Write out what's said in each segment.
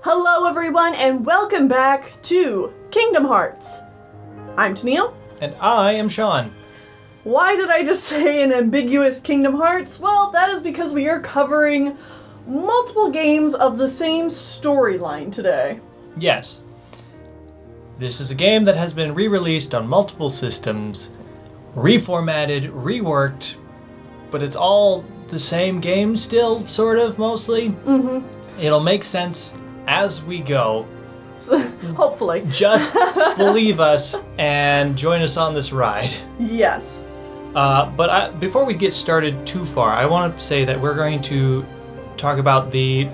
Hello everyone and welcome back to Kingdom Hearts. I'm Tennille. And I am Sean. Why did I just say an ambiguous Kingdom Hearts? Well, that is because we are covering multiple games of the same storyline today. Yes. This is a game that has been re-released on multiple systems, reformatted, reworked, but it's all the same game still, sort of, mostly. Mm-hmm. It'll make sense as we go. Hopefully. Just believe us and join us on this ride. Yes. But before we get started too far, I want to say that we're going to talk about the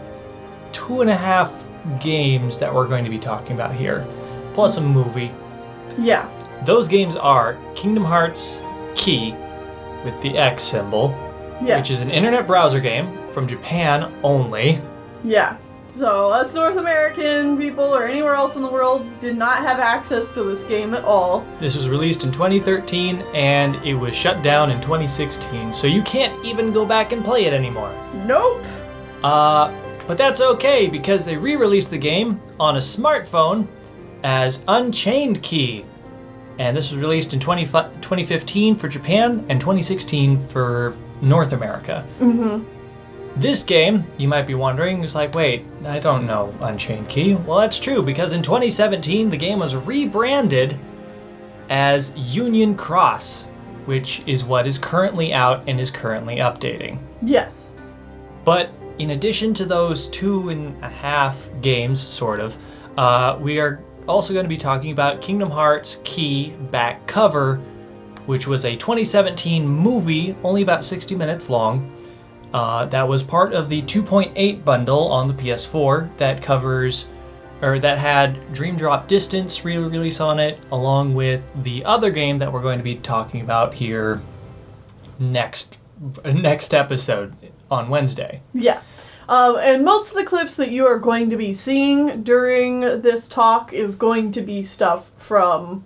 2.5 games that we're going to be talking about here, plus a movie. Yeah. Those games are Kingdom Hearts Key, with the X symbol, Yes. which is an internet browser game from Japan only. Yeah. So us North American people or anywhere else in the world did not have access to this game at all. This was released in 2013 and it was shut down in 2016, so you can't even go back and play it anymore. Nope. But that's okay because they re-released the game on a smartphone as Unchained Key. And this was released in 2015 for Japan and 2016 for North America. Mm-hmm. This game, you might be wondering, is like, wait, I don't know Unchained Key. Well, that's true, because in 2017, the game was rebranded as Union Cross, which is what is currently out and is currently updating. Yes. But in addition to those 2.5 games, sort of, we are also going to be talking about Kingdom Hearts Key Back Cover, which was a 2017 movie, only about 60 minutes long. That was part of the 2.8 bundle on the PS4 that had Dream Drop Distance re-release on it, along with the other game that we're going to be talking about here next episode on Wednesday. Yeah. And most of the clips that you are going to be seeing during this talk is going to be stuff from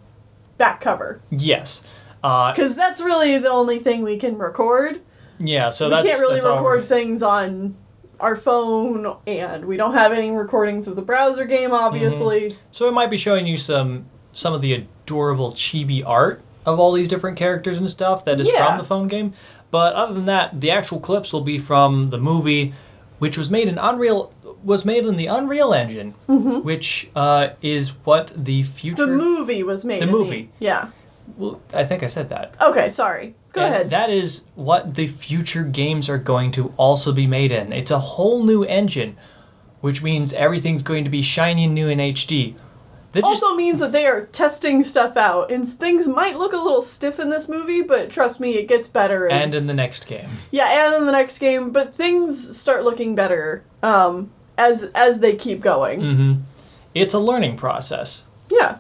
back cover. Yes. Because that's really the only thing we can record. Yeah, so we can't really record things on our phone, and we don't have any recordings of the browser game, obviously. Mm-hmm. So I might be showing you some of the adorable chibi art of all these different characters and stuff that is from the phone game. But other than that, the actual clips will be from the movie, which was made in the Unreal Engine, mm-hmm. which is what the future... The movie was made The movie. Yeah. Well, I think I said that. Okay, sorry. Go ahead. That is what the future games are going to also be made in. It's a whole new engine, which means everything's going to be shiny and new in HD. Also means that they are testing stuff out, and things might look a little stiff in this movie, but trust me, it gets better. And in the next game. Yeah, and in the next game, but things start looking better as they keep going. Mm-hmm. It's a learning process. Yeah.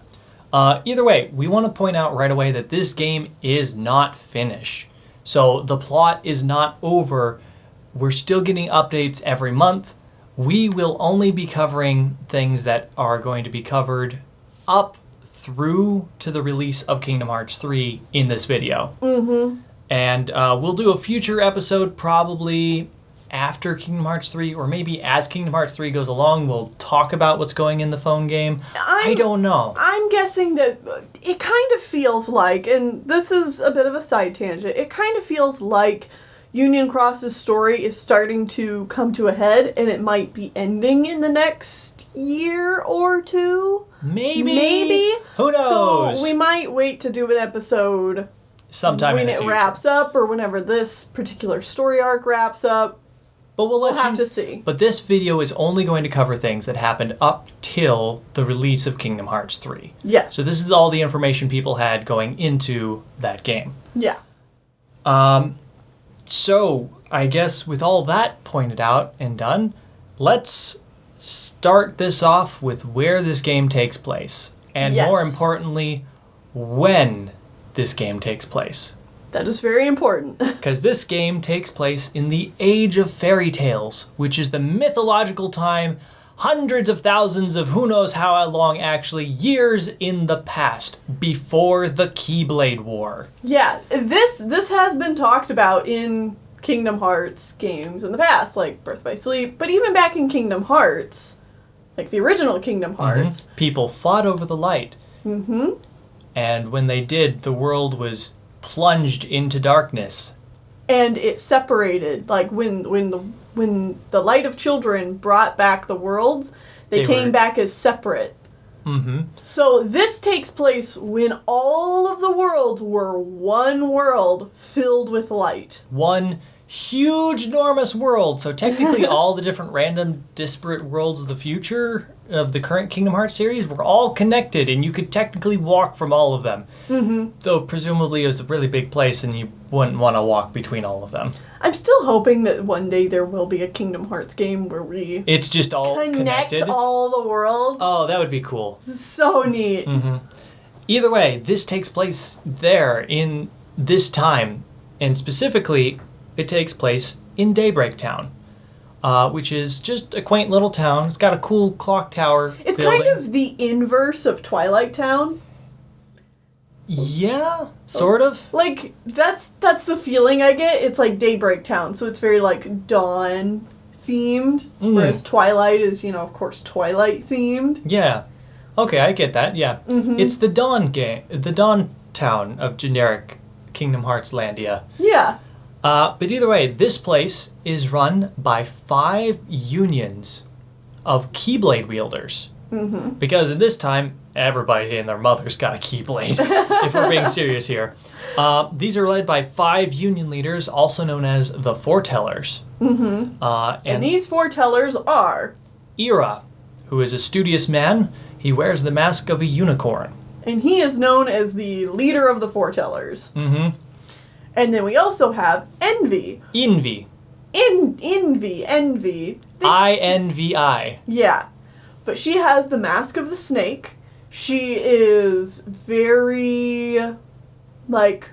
Either way, we want to point out right away that this game is not finished. So the plot is not over. We're still getting updates every month. We will only be covering things that are going to be covered up through to the release of Kingdom Hearts 3 in this video. Mm-hmm. And we'll do a future episode probably after Kingdom Hearts 3, or maybe as Kingdom Hearts 3 goes along, we'll talk about what's going in the phone game. I don't know. I'm guessing that it kind of feels like, and this is a bit of a side tangent, it kind of feels like Union Cross's story is starting to come to a head, and it might be ending in the next year or two. Maybe. Who knows? So we might wait to do an episode sometime when in the future. When it wraps up, or whenever this particular story arc wraps up. But we'll have to see. But this video is only going to cover things that happened up till the release of Kingdom Hearts 3. Yes. So this is all the information people had going into that game. Yeah. So I guess with all that pointed out and done, let's start this off with where this game takes place. And more importantly, when this game takes place. That is very important. Because this game takes place in the Age of Fairy Tales, which is the mythological time, hundreds of thousands of who knows how long, actually, years in the past, before the Keyblade War. Yeah, this has been talked about in Kingdom Hearts games in the past, like Birth by Sleep, but even back in Kingdom Hearts, like the original Kingdom Hearts. Mm-hmm. People fought over the light. Mm-hmm. And when they did, the world was plunged into darkness. And it separated, like when the light of children brought back the worlds, they came back as separate. Mm-hmm. So this takes place when all of the worlds were one world filled with light. One huge, enormous world. So technically all the different random, disparate worlds of the future of the current Kingdom Hearts series were all connected, and you could technically walk from all of them. Mm-hmm. Though presumably it was a really big place and you wouldn't want to walk between all of them. I'm still hoping that one day there will be a Kingdom Hearts game where we It's just all connect connected. all the worlds. Oh, that would be cool. So neat. Mm-hmm. Either way, this takes place there in this time, and specifically, it takes place in Daybreak Town, which is just a quaint little town. It's got a cool clock tower It's building. kind of the inverse of Twilight Town. Yeah, sort of. Like, that's the feeling I get. It's like Daybreak Town, so it's very, like, dawn themed, whereas Twilight is, of course, Twilight themed. Yeah. Okay, I get that, yeah. Mm-hmm. It's the dawn town of generic Kingdom Hearts Landia. Yeah. But either way, this place is run by 5 unions of Keyblade wielders. Mm-hmm. Because in this time, everybody and their mother's got a Keyblade, if we're being serious here. These are led by 5 union leaders, also known as the Foretellers. Mm-hmm. And these Foretellers are... Ira, who is a studious man. He wears the mask of a unicorn. And he is known as the leader of the Foretellers. Mm-hmm. And then we also have Envy. Envy. Envy. I-N-V-I. Yeah. But she has the mask of the snake. She is very, like,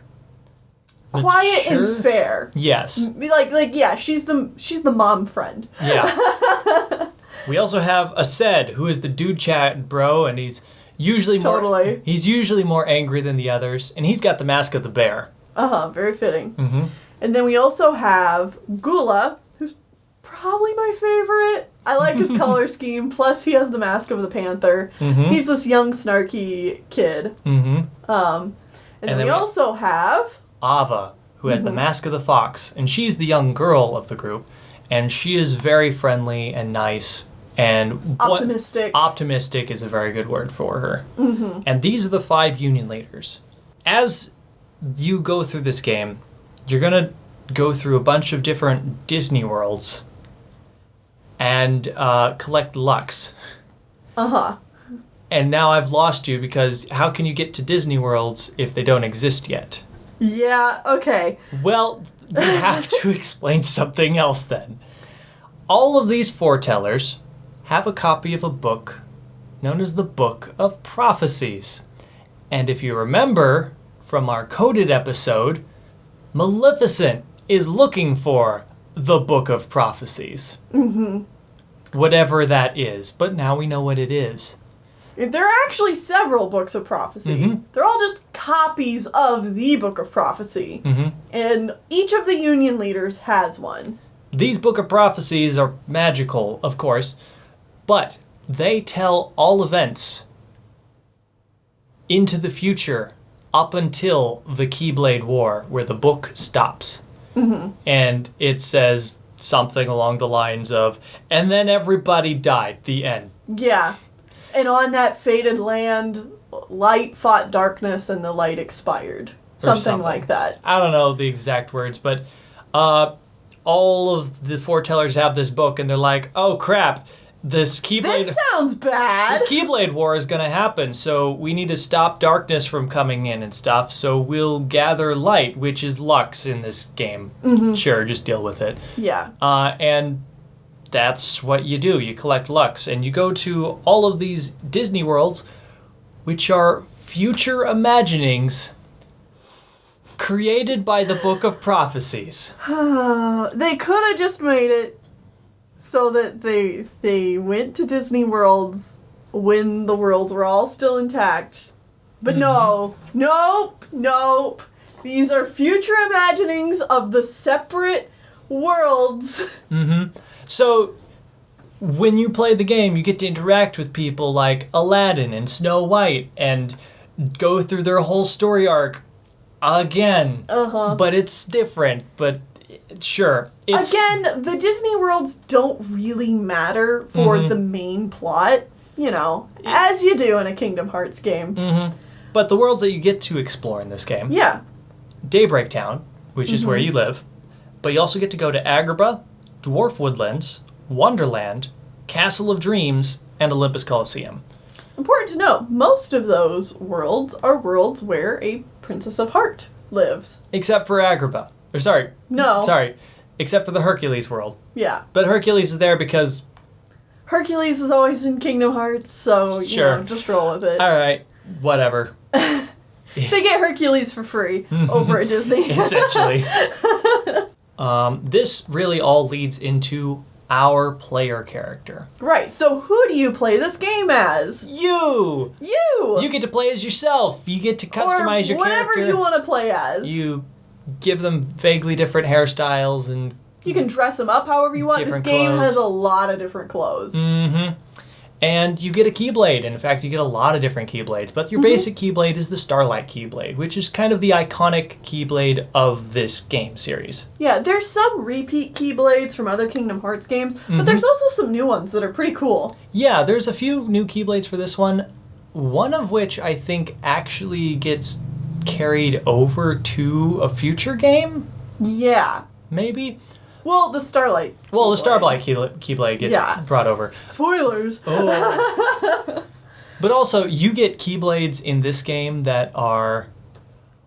quiet Mature? and fair. Yes. Yeah, she's the mom friend. Yeah. We also have Aced, who is the dude chat bro, and he's usually more angry than the others, and he's got the mask of the bear. Very fitting. Mm-hmm. And then we also have Gula, who's probably my favorite. I like his color scheme, plus he has the mask of the panther. Mm-hmm. He's this young, snarky kid. Mm-hmm. And then we also have... Ava, who has the mask of the fox, and she's the young girl of the group, and she is very friendly and nice, and... Optimistic. Optimistic is a very good word for her. Mm-hmm. And these are the 5 union leaders. As you go through this game, you're going to go through a bunch of different Disney worlds and collect Lux. Uh-huh. And now I've lost you because how can you get to Disney worlds if they don't exist yet? Yeah, okay. Well, we have to explain something else then. All of these foretellers have a copy of a book known as the Book of Prophecies. And if you remember from our coded episode, Maleficent is looking for the Book of Prophecies. Mm-hmm. Whatever that is, but now we know what it is. There are actually several books of prophecy. Mm-hmm. They're all just copies of the Book of Prophecy. Mm-hmm. And each of the union leaders has one. These Book of Prophecies are magical, of course, but they tell all events into the future up until the Keyblade War, where the book stops. Mm-hmm. And it says something along the lines of, and then everybody died, the end. Yeah. And on that fated land, light fought darkness and the light expired. Something like that. I don't know the exact words, but all of the foretellers have this book, and they're like, oh crap, this sounds bad. This Keyblade War is going to happen, so we need to stop darkness from coming in and stuff, so we'll gather light, which is Lux in this game. Mm-hmm. Sure, just deal with it. Yeah. And that's what you do. You collect Lux, and you go to all of these Disney worlds, which are future imaginings created by the Book of Prophecies. They could have just made it so that they went to Disney worlds when the worlds were all still intact. But no. Nope. These are future imaginings of the separate worlds. Mm-hmm. So when you play the game, you get to interact with people like Aladdin and Snow White and go through their whole story arc again. But it's different, but sure. Again, the Disney worlds don't really matter for the main plot, as you do in a Kingdom Hearts game. But the worlds that you get to explore in this game. Yeah. Daybreak Town, which is where you live. But you also get to go to Agrabah, Dwarf Woodlands, Wonderland, Castle of Dreams, and Olympus Coliseum. Important to note, most of those worlds are worlds where a Princess of Heart lives. Except for Agrabah. Except for the Hercules world. Yeah. But Hercules is there because... Hercules is always in Kingdom Hearts, so, just roll with it. Alright, whatever. They get Hercules for free over at Disney. Essentially. This really all leads into our player character. Right, so who do you play this game as? You! You get to play as yourself. You get to customize your character. Whatever you want to play as. You give them vaguely different hairstyles and... You can dress them up however you want. This game has a lot of different clothes. And you get a Keyblade. And in fact, you get a lot of different Keyblades. But your basic Keyblade is the Starlight Keyblade, which is kind of the iconic Keyblade of this game series. Yeah, there's some repeat Keyblades from other Kingdom Hearts games, but there's also some new ones that are pretty cool. Yeah, there's a few new Keyblades for this one. One of which I think actually gets carried over to a future game? Yeah. Maybe? Well, the Starlight Keyblade. Well, the Starlight Keyblade gets brought over. Spoilers! Oh. But also, you get Keyblades in this game that are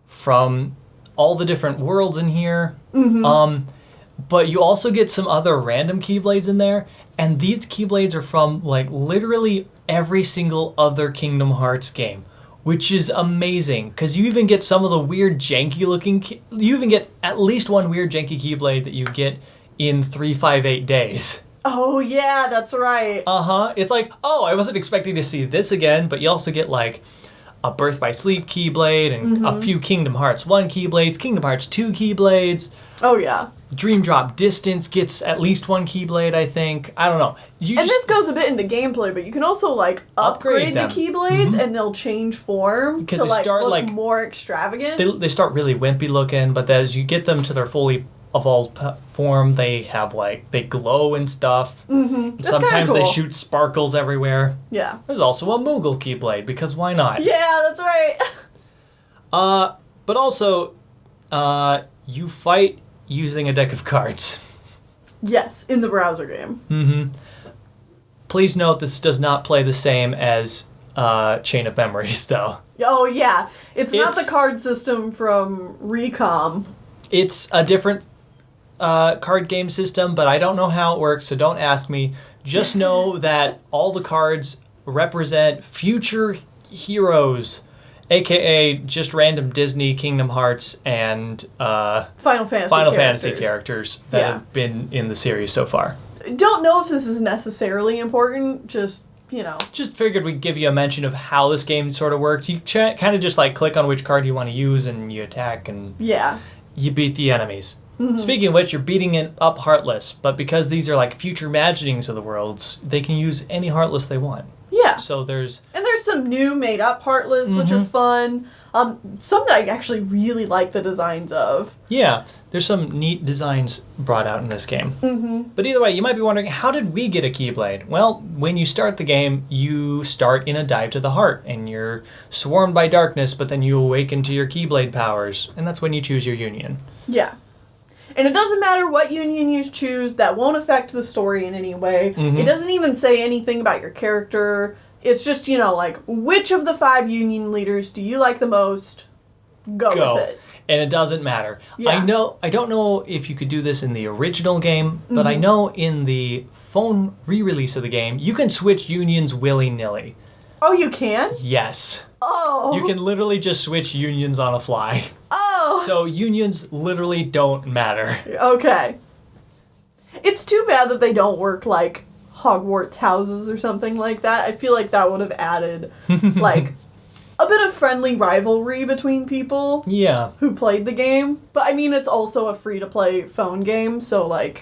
from all the different worlds in here. But you also get some other random Keyblades in there. And these Keyblades are from, literally every single other Kingdom Hearts game. Which is amazing, because you even get some of the weird janky looking... You even get at least one weird janky Keyblade that you get in 358 days. Oh yeah, that's right. It's like, oh, I wasn't expecting to see this again, but you also get a Birth by Sleep Keyblade and a few Kingdom Hearts 1 Keyblades, Kingdom Hearts 2 Keyblades. Oh yeah. Dream Drop Distance gets at least one Keyblade, I think. I don't know. This goes a bit into gameplay, but you can also upgrade the Keyblades and they'll change form to look more extravagant. They start really wimpy looking, but as you get them to their fully evolved form, they have they glow and stuff. Sometimes they shoot sparkles everywhere. Yeah. There's also a Moogle Keyblade, because why not? Yeah, that's right. But also, you fight using a deck of cards. Yes, in the browser game. Please note this does not play the same as Chain of Memories, though. Oh, yeah. It's not the card system from Recom. It's a different card game system, but I don't know how it works, so don't ask me. Just know that all the cards represent future heroes, a.k.a. just random Disney, Kingdom Hearts, and Final Fantasy characters that have been in the series so far. Don't know if this is necessarily important, just figured we'd give you a mention of how this game sort of works. You kind of just click on which card you want to use and you attack and you beat the enemies. Speaking of which, you're beating it up Heartless, but because these are future imaginings of the worlds, they can use any Heartless they want. Yeah. So there's some new made-up Heartless, which are fun. Some that I actually really like the designs of. Yeah, there's some neat designs brought out in this game. But either way, you might be wondering, how did we get a Keyblade? Well, when you start the game, you start in a dive to the heart, and you're swarmed by darkness, but then you awaken to your Keyblade powers, and that's when you choose your union. Yeah. And it doesn't matter what union you choose, that won't affect the story in any way. It doesn't even say anything about your character. It's just, which of the 5 union leaders do you like the most? Go with it. And it doesn't matter. Yeah. I don't know if you could do this in the original game, but I know in the phone re-release of the game, you can switch unions willy-nilly. Oh, you can? Yes. Oh. You can literally just switch unions on a fly. Oh. So unions literally don't matter. Okay. It's too bad that they don't work like Hogwarts houses or something like that. I feel like that would have added a bit of friendly rivalry between people who played the game. But I mean, it's also a free-to-play phone game, so I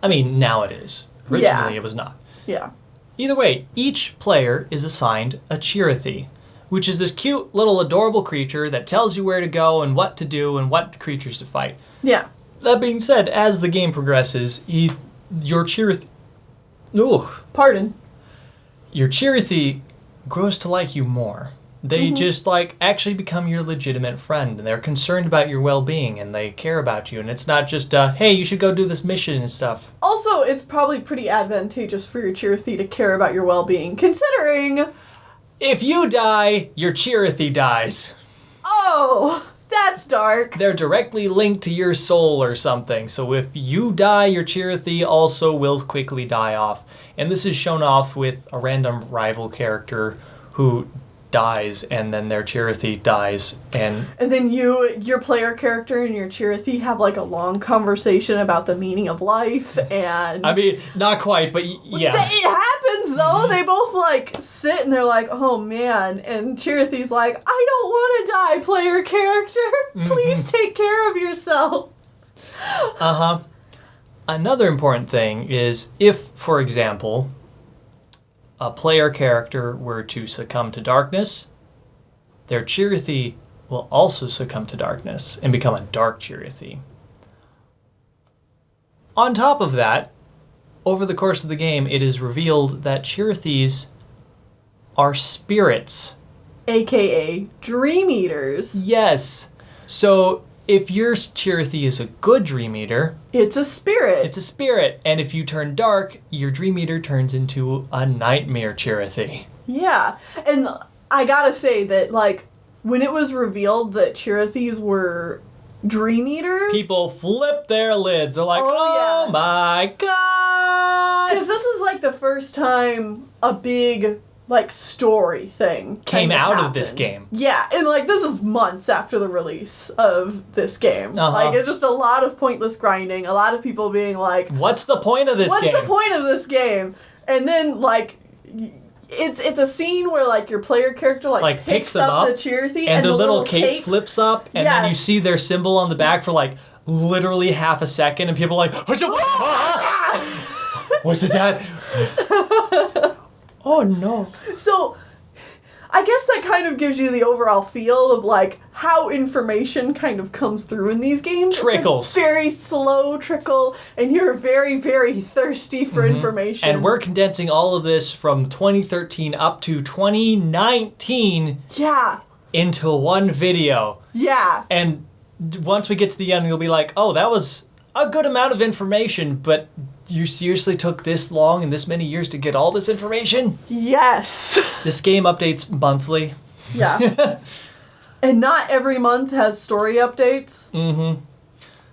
mean, now it is. Originally it was not. Yeah. Either way, each player is assigned a Chirithy, which is this cute little adorable creature that tells you where to go and what to do and what creatures to fight. Yeah. That being said, as the game progresses, your Chirithy... Ooh. Pardon. Your Chirithy grows to like you more. They just, like, actually become your legitimate friend, and they're concerned about your well-being, and they care about you, and it's not just, hey, you should go do this mission and stuff. Also, it's probably pretty advantageous for your Chirithy to care about your well-being, considering... If you die, your Chirithy dies. Oh, that's dark. They're directly linked to your soul or something, so if you die, your Chirithy also will quickly die off. And this is shown off with a random rival character who dies, and then their Chirithy dies, and then your player character and your Chirithy have like a long conversation about the meaning of life, and I mean, not quite, but yeah. It happens though. They both like sit and they're like, oh man, and Chirithy's like, I don't want to die, player character. Please take care of yourself. Another important thing is if, for example, a player character were to succumb to darkness, their Chirithy will also succumb to darkness and become a dark Chirithy. On top of that, over the course of the game, it is revealed that Chirithys are spirits. AKA Dream Eaters. Yes. So if your Chirithy is a good Dream Eater, it's a spirit. It's a spirit. And if you turn dark, your Dream Eater turns into a Nightmare Chirithy. Yeah. And I gotta say that, like, when it was revealed that Chirithys were Dream Eaters... people flip their lids. They're like, oh yeah. My God! Because this was, like, the first time a big... like, story thing came out happened. of this game. Yeah, and, like, this is months after the release of this game. Like, it's just a lot of pointless grinding, a lot of people being like... What's the point of this game? What's the point of this game? And then, like, it's a scene where, like, your player character, like picks them up the Chirithy, and the little cape flips up, and then you see their symbol on the back for, like, literally half a second, and people are like... What's it, Dad? Oh, no. So, I guess that kind of gives you the overall feel of, like, how information kind of comes through in these games. Trickles. It's a very slow trickle, and you're very, very thirsty for information. And we're condensing all of this from 2013 up to 2019 into one video. Yeah. And once we get to the end, you'll be like, oh, that was a good amount of information, but... you seriously took this long and this many years to get all this information? Yes. This game updates monthly. Yeah. And not every month has story updates.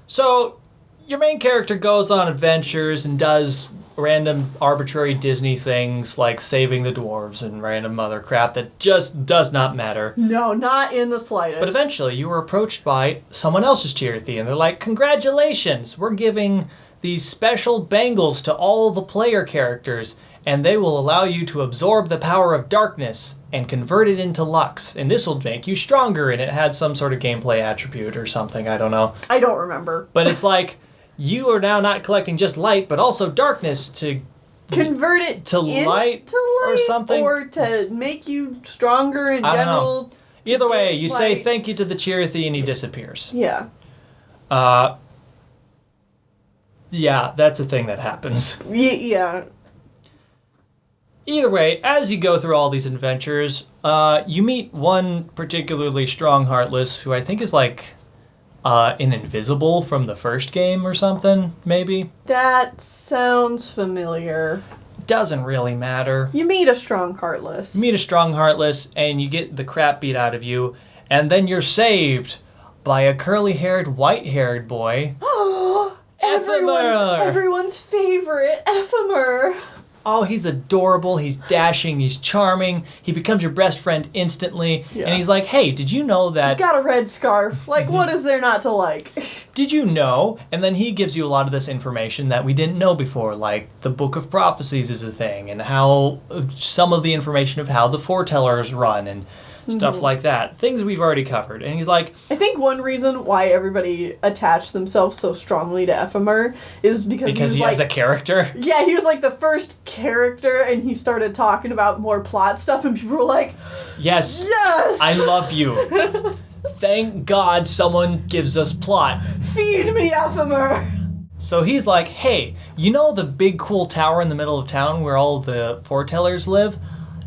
So, your main character goes on adventures and does random arbitrary Disney things like saving the dwarves and random other crap that just does not matter. No, not in the slightest. But eventually, you are approached by someone else's Chirithy, and they're like, congratulations, we're giving... these special bangles to all the player characters, and they will allow you to absorb the power of darkness and convert it into Lux. And this will make you stronger, and it had some sort of gameplay attribute or something, I don't know. I don't remember. But it's like, you are now not collecting just light, but also darkness to... convert it to light or something. Or to make you stronger in I don't general. know. Either way, you say thank you to the Chirithy and he disappears. Yeah. Yeah, that's a thing that happens. Yeah. Either way, as you go through all these adventures, you meet one particularly strong Heartless who I think is like an Invisible from the first game or something, maybe? That sounds familiar. Doesn't really matter. You meet a strong Heartless. You meet a strong Heartless and you get the crap beat out of you, and then you're saved by a curly-haired, white-haired boy. Ephmer! Everyone's favorite, Ephmer. Oh, he's adorable, he's dashing, he's charming, he becomes your best friend instantly, and he's like, hey, did you know that... He's got a red scarf. Like, what is there not to like? Did you know? And then he gives you a lot of this information that we didn't know before, like the Book of Prophecies is a thing, and how some of the information of how the foretellers run, and stuff like that. Things we've already covered. And he's like... I think one reason why everybody attached themselves so strongly to Ephmer is because he has a character? Yeah, he was like the first character, and he started talking about more plot stuff, and people were like, Yes! Yes! I love you. Thank God someone gives us plot. Feed me, Ephmer! So he's like, hey, you know the big cool tower in the middle of town where all the foretellers live?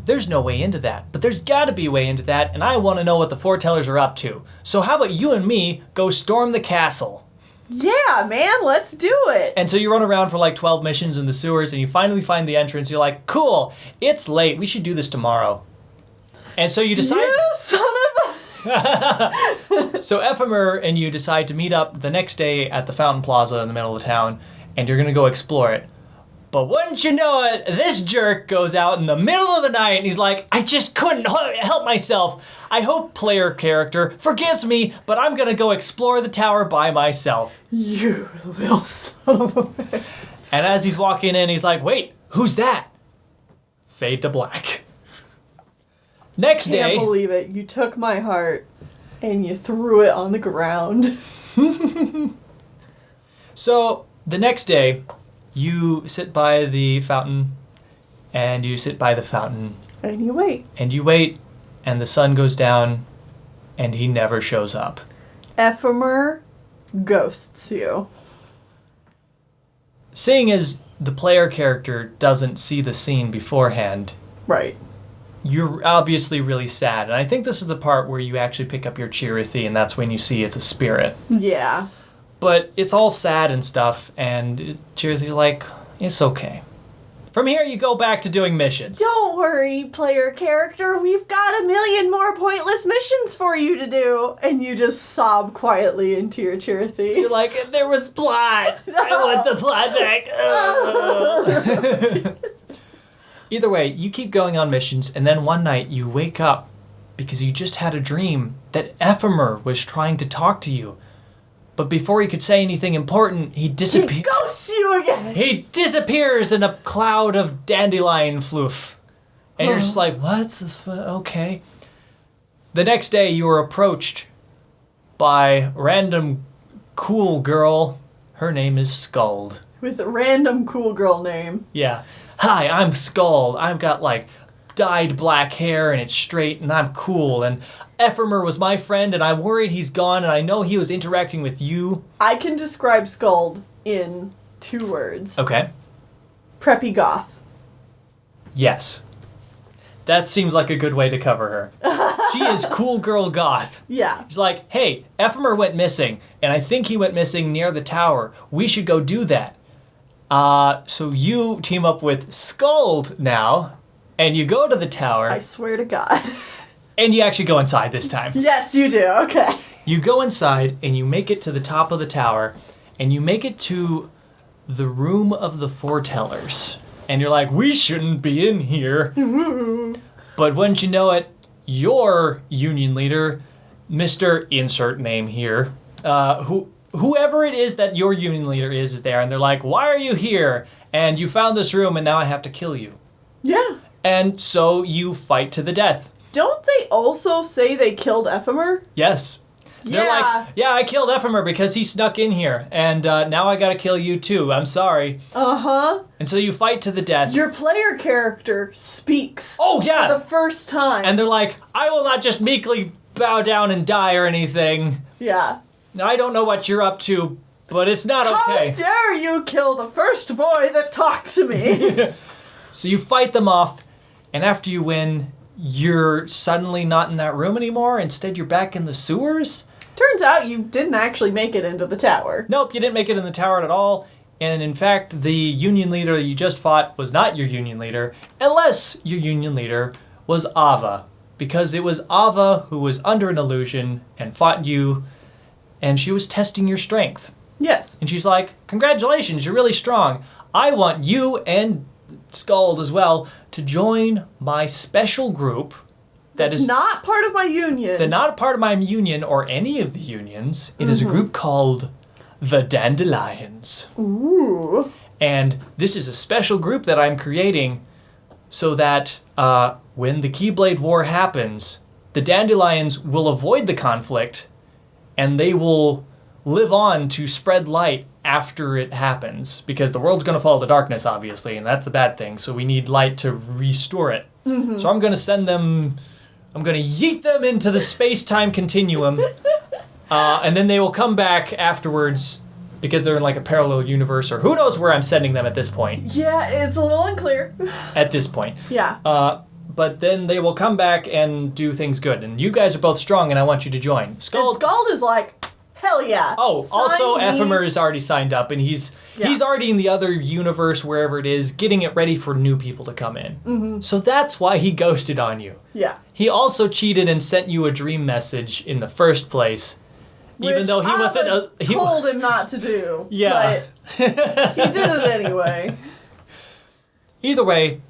There's no way into that, but there's gotta be a way into that, and I want to know what the foretellers are up to. So how about you and me go storm the castle? Yeah, man, let's do it! And so you run around for like 12 missions in the sewers, and you finally find the entrance. You're like, cool, it's late, we should do this tomorrow. And so you decide... You son of a... So Ephmer and you decide to meet up the next day at the Fountain Plaza in the middle of town, and you're gonna go explore it. But wouldn't you know it, this jerk goes out in the middle of the night and he's like, I just couldn't help myself. I hope player character forgives me, but I'm gonna go explore the tower by myself. You little son of a bitch. And as he's walking in, he's like, wait, who's that? Fade to black. Next day... Can't believe it. You took my heart and you threw it on the ground. So, the next day, you sit by the fountain, and you sit by the fountain. And you wait. And you wait, and the sun goes down, and he never shows up. Ephmer ghosts you. Seeing as the player character doesn't see the scene beforehand, Right. you're obviously really sad. And I think this is the part where you actually pick up your Chirithy, and that's when you see it's a spirit. Yeah. But it's all sad and stuff, and Chirithy's like, it's okay. From here, you go back to doing missions. Don't worry, player character. We've got a million more pointless missions for you to do. And you just sob quietly into your Chirithy. You're like, there was plot. I want the plot back. Either way, you keep going on missions, and then one night you wake up because you just had a dream that Ephmer was trying to talk to you. But before he could say anything important, he disappears. He ghosts you again! He disappears in a cloud of dandelion floof. And you're just like, what's this? Okay. The next day, you were approached by random cool girl. Her name is Skuld. With a random cool girl name. Yeah. Hi, I'm Skuld. I've got like dyed black hair and it's straight and I'm cool. And Ephmer was my friend and I'm worried he's gone and I know he was interacting with you. I can describe Skuld in 2 words. Okay. Preppy goth. Yes. That seems like a good way to cover her. She is cool girl goth. Yeah. She's like, hey, Ephmer went missing and I think he went missing near the tower. We should go do that. So you team up with Skuld now, and you go to the tower. I swear to God. And you actually go inside this time. Yes, you do. Okay. You go inside, and you make it to the top of the tower, and you make it to the room of the foretellers. And you're like, we shouldn't be in here. But wouldn't you know it, your union leader, Mr. Insert Name here, whoever it is that your union leader is there, and they're like, why are you here? And you found this room, and now I have to kill you. Yeah. And so you fight to the death. Don't they also say they killed Ephmer? Yes. They're Yeah. like, yeah, I killed Ephmer because he snuck in here, and now I gotta kill you too. I'm sorry. Uh-huh. And so you fight to the death. Your player character speaks. Oh, yeah! For the first time. And they're like, I will not just meekly bow down and die or anything. Yeah. I don't know what you're up to, but it's not okay. How dare you kill the first boy that talked to me? So you fight them off, and after you win, you're suddenly not in that room anymore. Instead, you're back in the sewers. Turns out you didn't actually make it into the tower. Nope, you didn't make it in the tower at all. And in fact, the union leader that you just fought was not your union leader, unless your union leader was Ava. Because it was Ava who was under an illusion and fought you, and she was testing your strength. Yes. And she's like, congratulations, you're really strong. I want you and Skuld as well to join my special group that is not part of my union. They're not a part of my union or any of the unions. It is a group called the Dandelions. Ooh. And this is a special group that I'm creating so that when the Keyblade War happens, the Dandelions will avoid the conflict, and they will live on to spread light after it happens, because the world's going to follow the darkness, obviously, and that's the bad thing, so we need light to restore it. Mm-hmm. So I'm going to yeet them into the space-time continuum, and then they will come back afterwards, because they're in like a parallel universe, or who knows where I'm sending them at this point. Yeah, it's a little unclear. At this point. Yeah. But then they will come back and do things good, and you guys are both strong, and I want you to join. Skald is like, hell yeah. Oh, also Ephmer is already signed up, and he's already in the other universe, wherever it is, getting it ready for new people to come in. Mm-hmm. So that's why he ghosted on you. Yeah. He also cheated and sent you a dream message in the first place, even though he wasn't. He told him not to do. Yeah. But he did it anyway. Either way,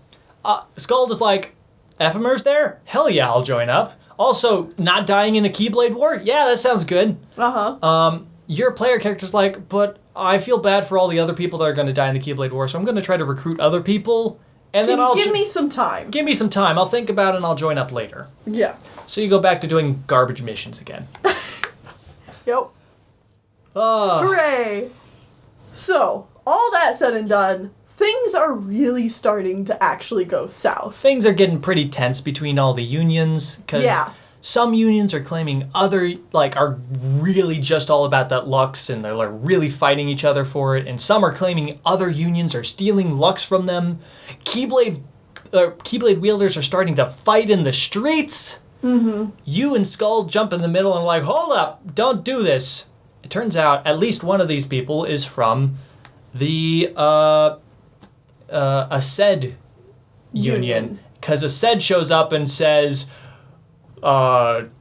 Skald is like, Ephmer's there? Hell yeah, I'll join up. Also, not dying in a Keyblade war? Yeah, that sounds good. Uh-huh. Your player character's like, but I feel bad for all the other people that are going to die in the Keyblade war, so I'm going to try to recruit other people, and then I'll... Give me some time. Give me some time. I'll think about it, and I'll join up later. Yeah. So you go back to doing garbage missions again. Yep. Hooray! So, all that said and done, things are really starting to actually go south. Things are getting pretty tense between all the unions, because some unions are claiming are really just all about that Lux, and they're really fighting each other for it, and some are claiming other unions are stealing Lux from them. Keyblade wielders are starting to fight in the streets. Mm-hmm. You and Skald jump in the middle and are like, hold up, don't do this. It turns out at least one of these people is from the Aced union. Because Aced shows up and says,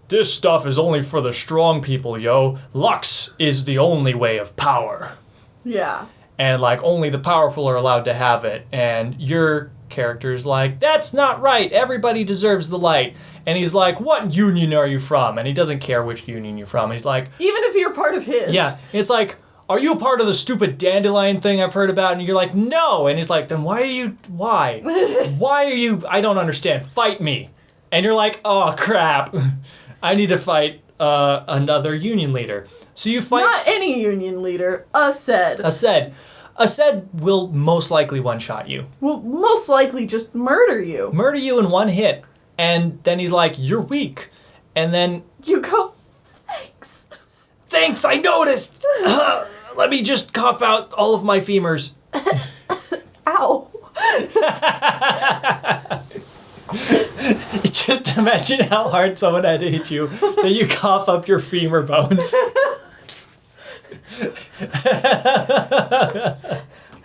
this stuff is only for the strong people, yo. Lux is the only way of power. Yeah. And only the powerful are allowed to have it. And your character's like, that's not right. Everybody deserves the light. And he's like, what union are you from? And he doesn't care which union you're from. And he's like... Even if you're part of his. Yeah. It's like, are you a part of the stupid dandelion thing I've heard about? And you're like, no. And he's like, then why? Why are you... I don't understand. Fight me. And you're like, oh, crap. I need to fight another union leader. So you fight... Not any union leader. Aced. Aced will most likely one-shot you. Will most likely just murder you. Murder you in one hit. And then he's like, you're weak. And then... You go, thanks. Thanks, I noticed. Let me just cough out all of my femurs. Ow. Just imagine how hard someone had to hit you that you cough up your femur bones.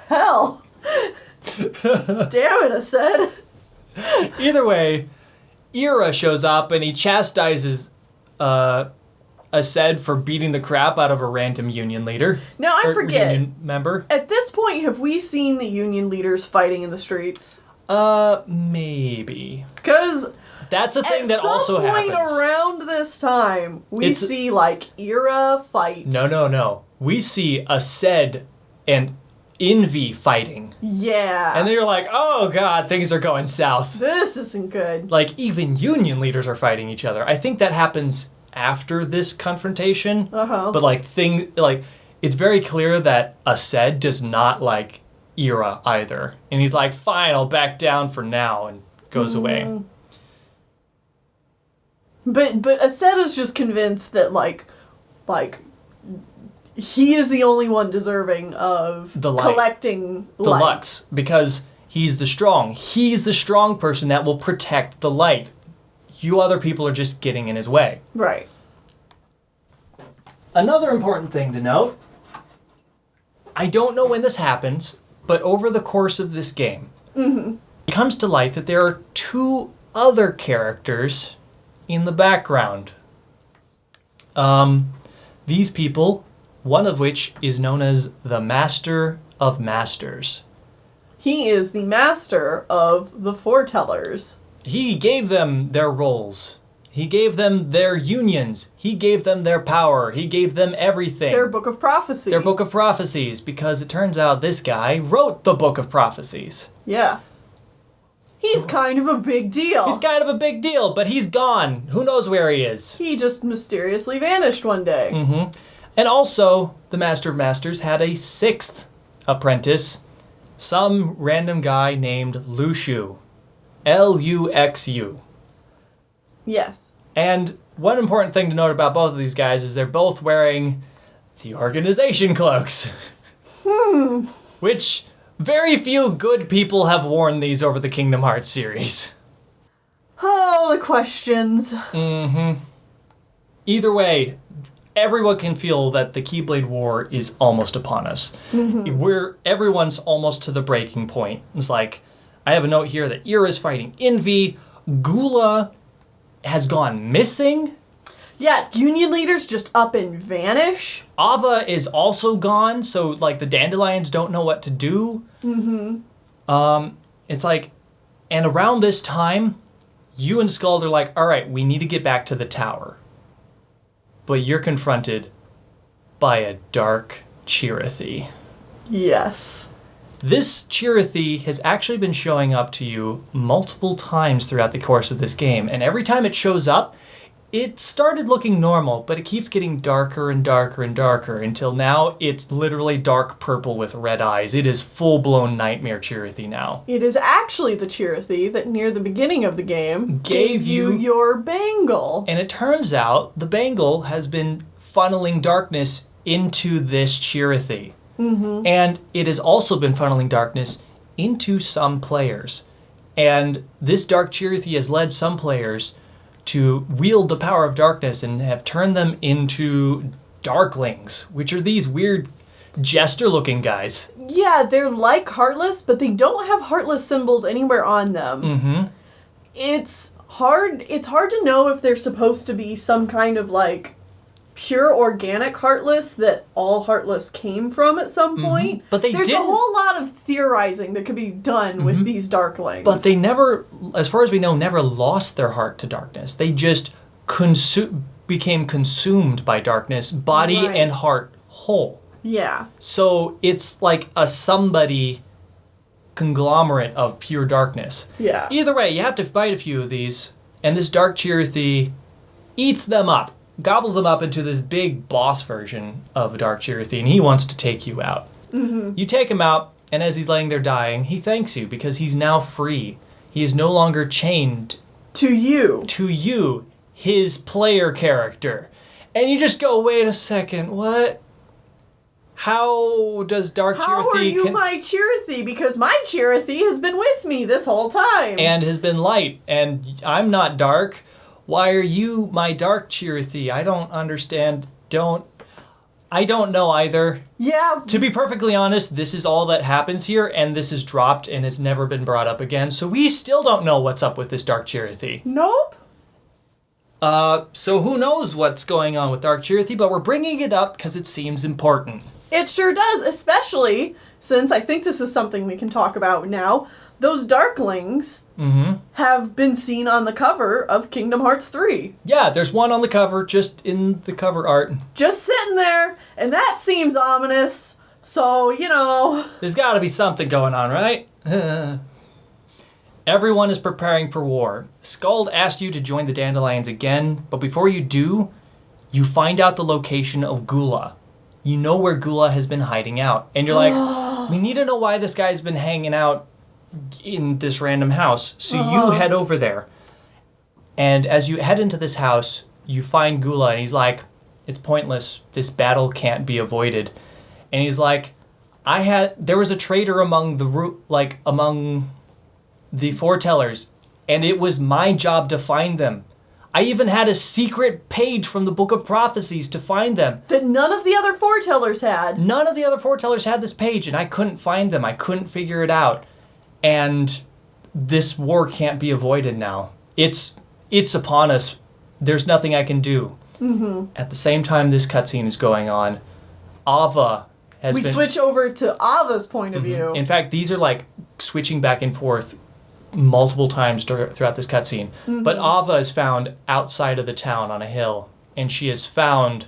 Hell. Damn it, Aced. Either way, Ira shows up and he chastises Aced for beating the crap out of a random union leader. Now, I forget. Union member. At this point, have we seen the union leaders fighting in the streets? Maybe. Because... That's a thing that also happens. At some point around this time, we see, Ira fight. No. We see Aced and Envy fighting. Yeah. And then you're like, oh god, things are going south. This isn't good. Even union leaders are fighting each other. I think that happens after this confrontation. Uh-huh. But, it's very clear that Aced does not like Ira either. And he's like, fine, I'll back down for now, and goes away. But Aced is just convinced that, he is the only one deserving of the light. Collecting the light. Lux, because he's the strong. He's the strong person that will protect the light. You other people are just getting in his way. Right. Another important thing to note, I don't know when this happens, but over the course of this game, it comes to light that there are two other characters in the background. These people, one of which is known as the Master of Masters. He is the master of the foretellers. He gave them their roles. He gave them their unions. He gave them their power. He gave them everything. Their book of prophecy. Their book of prophecies, because it turns out this guy wrote the book of prophecies. Yeah. He's kind of a big deal. He's kind of a big deal, but he's gone. Who knows where he is? He just mysteriously vanished one day. Mm-hmm. And also, the Master of Masters had a 6th apprentice, some random guy named Luxu. Luxu. Yes. And one important thing to note about both of these guys is they're both wearing the organization cloaks. Which very few good people have worn these over the Kingdom Hearts series. Oh, the questions. Mm-hmm. Either way, everyone can feel that the Keyblade War is almost upon us. Everyone's almost to the breaking point. It's like, I have a note here that Ira's fighting Envy. Gula has gone missing. Yeah, Union leaders just up and vanish. Ava is also gone, so like the Dandelions don't know what to do. It's like, and around this time, you and Skuld are like, all right, we need to get back to the tower. But you're confronted by a dark Chirithy. Yes. This Chirithy has actually been showing up to you multiple times throughout the course of this game, and every time it shows up, it started looking normal, but it keeps getting darker and darker and darker until now it's literally dark purple with red eyes. It is full-blown Nightmare Chirithy now. It is actually the Chirithy that near the beginning of the game gave you your bangle. And it turns out the bangle has been funneling darkness into this Chirithy. And it has also been funneling darkness into some players. And this dark Chirithy has led some players to wield the power of darkness and have turned them into Darklings, which are these weird jester-looking guys. Yeah, they're like Heartless, but they don't have Heartless symbols anywhere on them. It's hard to know if they're supposed to be some kind of like pure organic Heartless that all Heartless came from at some point. But there's a whole lot of theorizing that could be done with these Darklings. But they never, as far as we know, never lost their heart to darkness. They just became consumed by darkness, body and heart whole. Yeah. So it's like a somebody conglomerate of pure darkness. Yeah. Either way, you have to fight a few of these, and this dark Chirithy eats them up. Gobbles them up into this big boss version of Dark Chirithy, and he wants to take you out. You take him out, and as he's laying there dying, he thanks you because he's now free. He is no longer chained to you, his player character. And you just go, wait a second, what? How does Dark Chirithy... How are you my Chirithy? Because my Chirithy has been with me this whole time. And has been light, and I'm not dark. Why are you my dark Chirithy? I don't understand. I don't know either. Yeah. To be perfectly honest, this is all that happens here, and this is dropped and has never been brought up again, so we still don't know what's up with this dark Chirithy. Nope. So who knows what's going on with Dark Chirithy, but we're bringing it up because it seems important. It sure does, especially since I think this is something we can talk about now. Those Darklings have been seen on the cover of Kingdom Hearts 3. Yeah, there's one on the cover, just in the cover art. Just sitting there, and that seems ominous. So, you know... There's gotta be something going on, right? Everyone is preparing for war. Skuld asked you to join the Dandelions again, but before you do, you find out the location of Gula. You know where Gula has been hiding out. And you're like, we need to know why this guy's been hanging out in this random house. So you head over there. And as you head into this house, you find Gula, and he's like, it's pointless. This battle can't be avoided. And he's like, there was a traitor among the foretellers, and it was my job to find them. I even had a secret page from the Book of Prophecies to find them. That none of the other foretellers had. None of the other foretellers had this page, and I couldn't find them. I couldn't figure it out. And this war can't be avoided now. It's upon us. There's nothing I can do. At the same time this cutscene is going on, Ava has been... We switch over to Ava's point of view. In fact, these are like switching back and forth multiple times throughout this cutscene. But Ava is found outside of the town on a hill, and she has found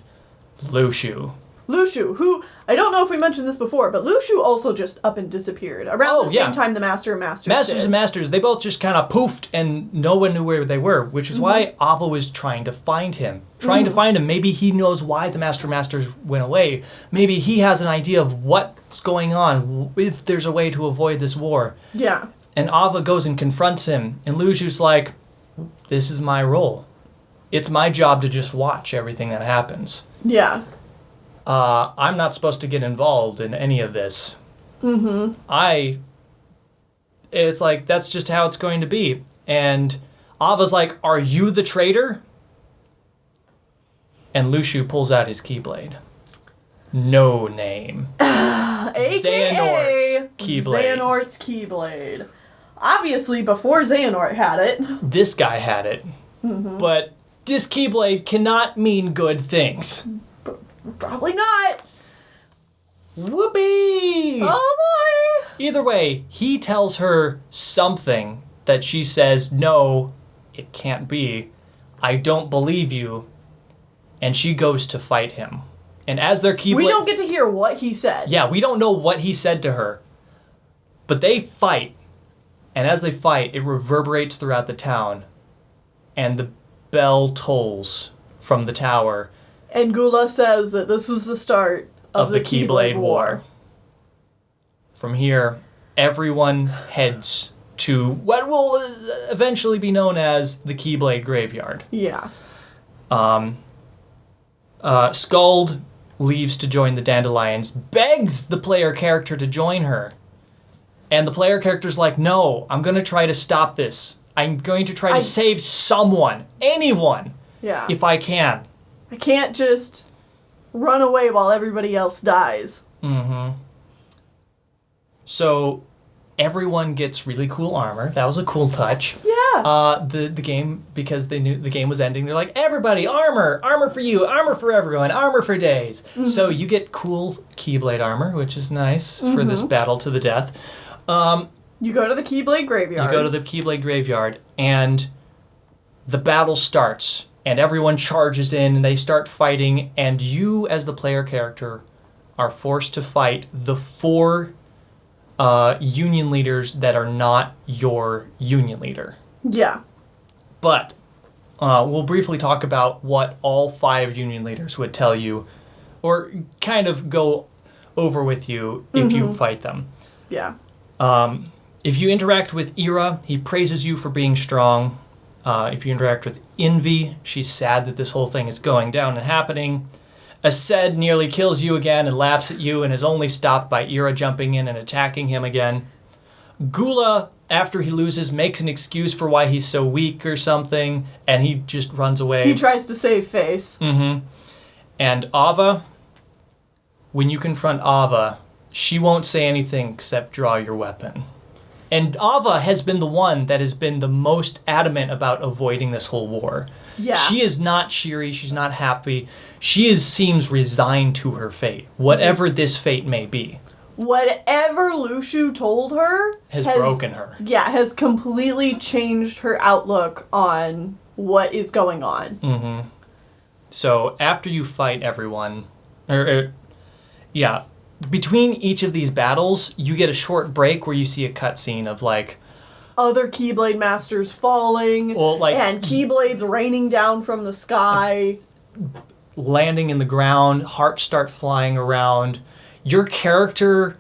Luxu, Lushu, who, I don't know if we mentioned this before, but Lushu also just up and disappeared around the same time the Master and Masters Masters and Masters, they both just kind of poofed and no one knew where they were, which is why Ava was trying to find him. Maybe he knows why the Master and Masters went away. Maybe he has an idea of what's going on, if there's a way to avoid this war. Yeah. And Ava goes and confronts him, and Lushu's like, this is my role. It's my job to just watch everything that happens. Yeah. I'm not supposed to get involved in any of this. It's like, that's just how it's going to be. And Ava's like, are you the traitor? And Lushu pulls out his Keyblade. No name. Xehanort's Keyblade. Xehanort's Keyblade. Obviously, before Xehanort had it. This guy had it. But this Keyblade cannot mean good things. Probably not. Whoopee! Oh boy! Either way, he tells her something that she says, no, it can't be. I don't believe you. And she goes to fight him. And as their Keyblade... We don't get to hear what he said. Yeah, we don't know what he said to her. But they fight. And as they fight, it reverberates throughout the town. And the bell tolls from the tower. And Gula says that this is the start of the Keyblade War. From here, everyone heads to what will eventually be known as the Keyblade Graveyard. Yeah. Skuld leaves to join the Dandelions, begs the player character to join her. And the player character's like, no, I'm going to try to stop this. I'm going to try to save someone, anyone, if I can. I can't just run away while everybody else dies. So everyone gets really cool armor. That was a cool touch. Yeah. The game, because they knew the game was ending, they're like, everybody, armor for you, armor for everyone, armor for days. So you get cool Keyblade armor, which is nice for this battle to the death. You go to the Keyblade Graveyard. And the battle starts. And everyone charges in, and they start fighting, and you, as the player character, are forced to fight the 4 union leaders that are not your union leader. Yeah. But we'll briefly talk about what all 5 union leaders would tell you, or kind of go over with you if you fight them. Yeah. If you interact with Ira, he praises you for being strong. If you interact with Envy, she's sad that this whole thing is going down and happening. Aced nearly kills you again and laughs at you and is only stopped by Ira jumping in and attacking him again. Gula, after he loses, makes an excuse for why he's so weak or something, and he just runs away. He tries to save face. And Ava, when you confront Ava, she won't say anything except draw your weapon. And Ava has been the one that has been the most adamant about avoiding this whole war. Yeah. She is not cheery. She's not happy. She seems resigned to her fate, whatever this fate may be. Whatever Lushu told her has broken her. Yeah, has completely changed her outlook on what is going on. So after you fight everyone, between each of these battles, you get a short break where you see a cutscene of like other Keyblade Masters falling, and Keyblades raining down from the sky, landing in the ground, hearts start flying around. Your character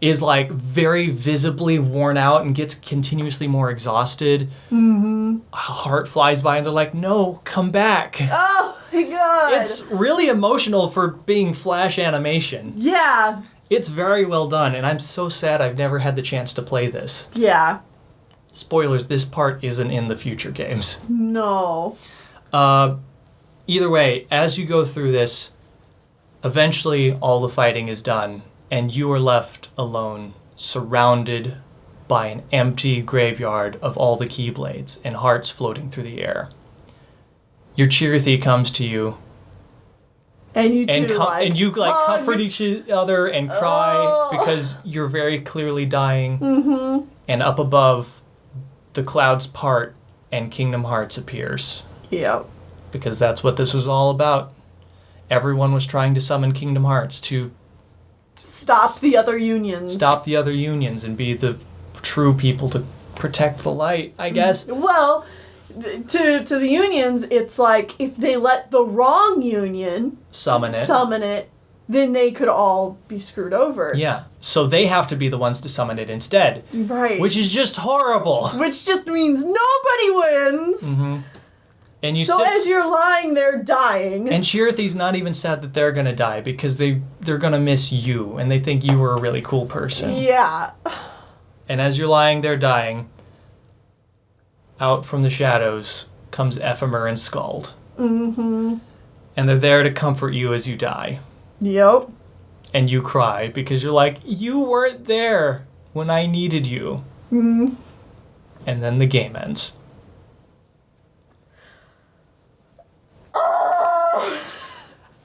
is like very visibly worn out and gets continuously more exhausted. A heart flies by and they're like, no, come back. Oh my god. It's really emotional for being Flash animation. Yeah. It's very well done, and I'm so sad I've never had the chance to play this. Yeah. Spoilers, this part isn't in the future games. No. Either way, as you go through this, eventually all the fighting is done, and you are left alone, surrounded by an empty graveyard of all the Keyblades and hearts floating through the air. Your Chirithy comes to you. And you two comfort each other and cry because you're very clearly dying. And up above, the clouds part and Kingdom Hearts appears. Yep. Because that's what this was all about. everyone was trying to summon Kingdom Hearts to Stop the other unions. stop the other unions and be the true people to protect the light, I guess. Well, to the unions, it's like if they let the wrong union Summon it. then they could all be screwed over. Yeah. So they have to be the ones to summon it instead. Right. Which is just horrible. Which just means nobody wins. Mm-hmm. And you So as you're lying there dying. And Chirithy's not even sad that they're gonna die because they're gonna miss you and they think you were a really cool person. Yeah. And as you're lying there dying, out from the shadows comes Ephmer and Skald. Mm-hmm. And they're there to comfort you as you die. Yep. And you cry because you're like, you weren't there when I needed you. Mm-hmm. And then the game ends.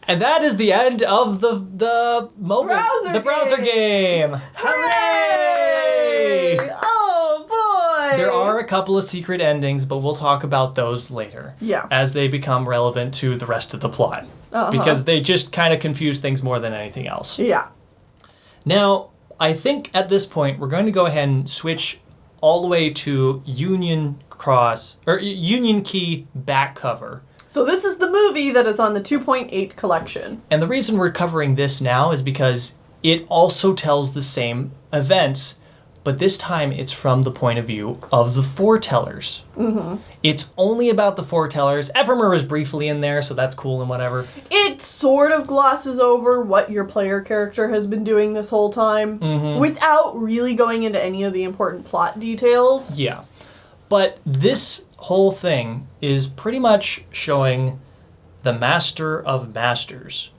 And that is the end of the browser game. Hooray! Oh boy! There are a couple of secret endings, but we'll talk about those later. Yeah. As they become relevant to the rest of the plot. Because they just kind of confuse things more than anything else. Yeah. Now, I think at this point we're going to go ahead and switch all the way to Union Key back cover. So this is the movie that is on the 2.8 collection. And the reason we're covering this now is because it also tells the same events, but this time it's from the point of view of the foretellers. Mm-hmm. It's only about the foretellers. Ephmer is briefly in there, so that's cool and whatever. It sort of glosses over what your player character has been doing this whole time, without really going into any of the important plot details. Yeah. But this whole thing is pretty much showing the Master of Masters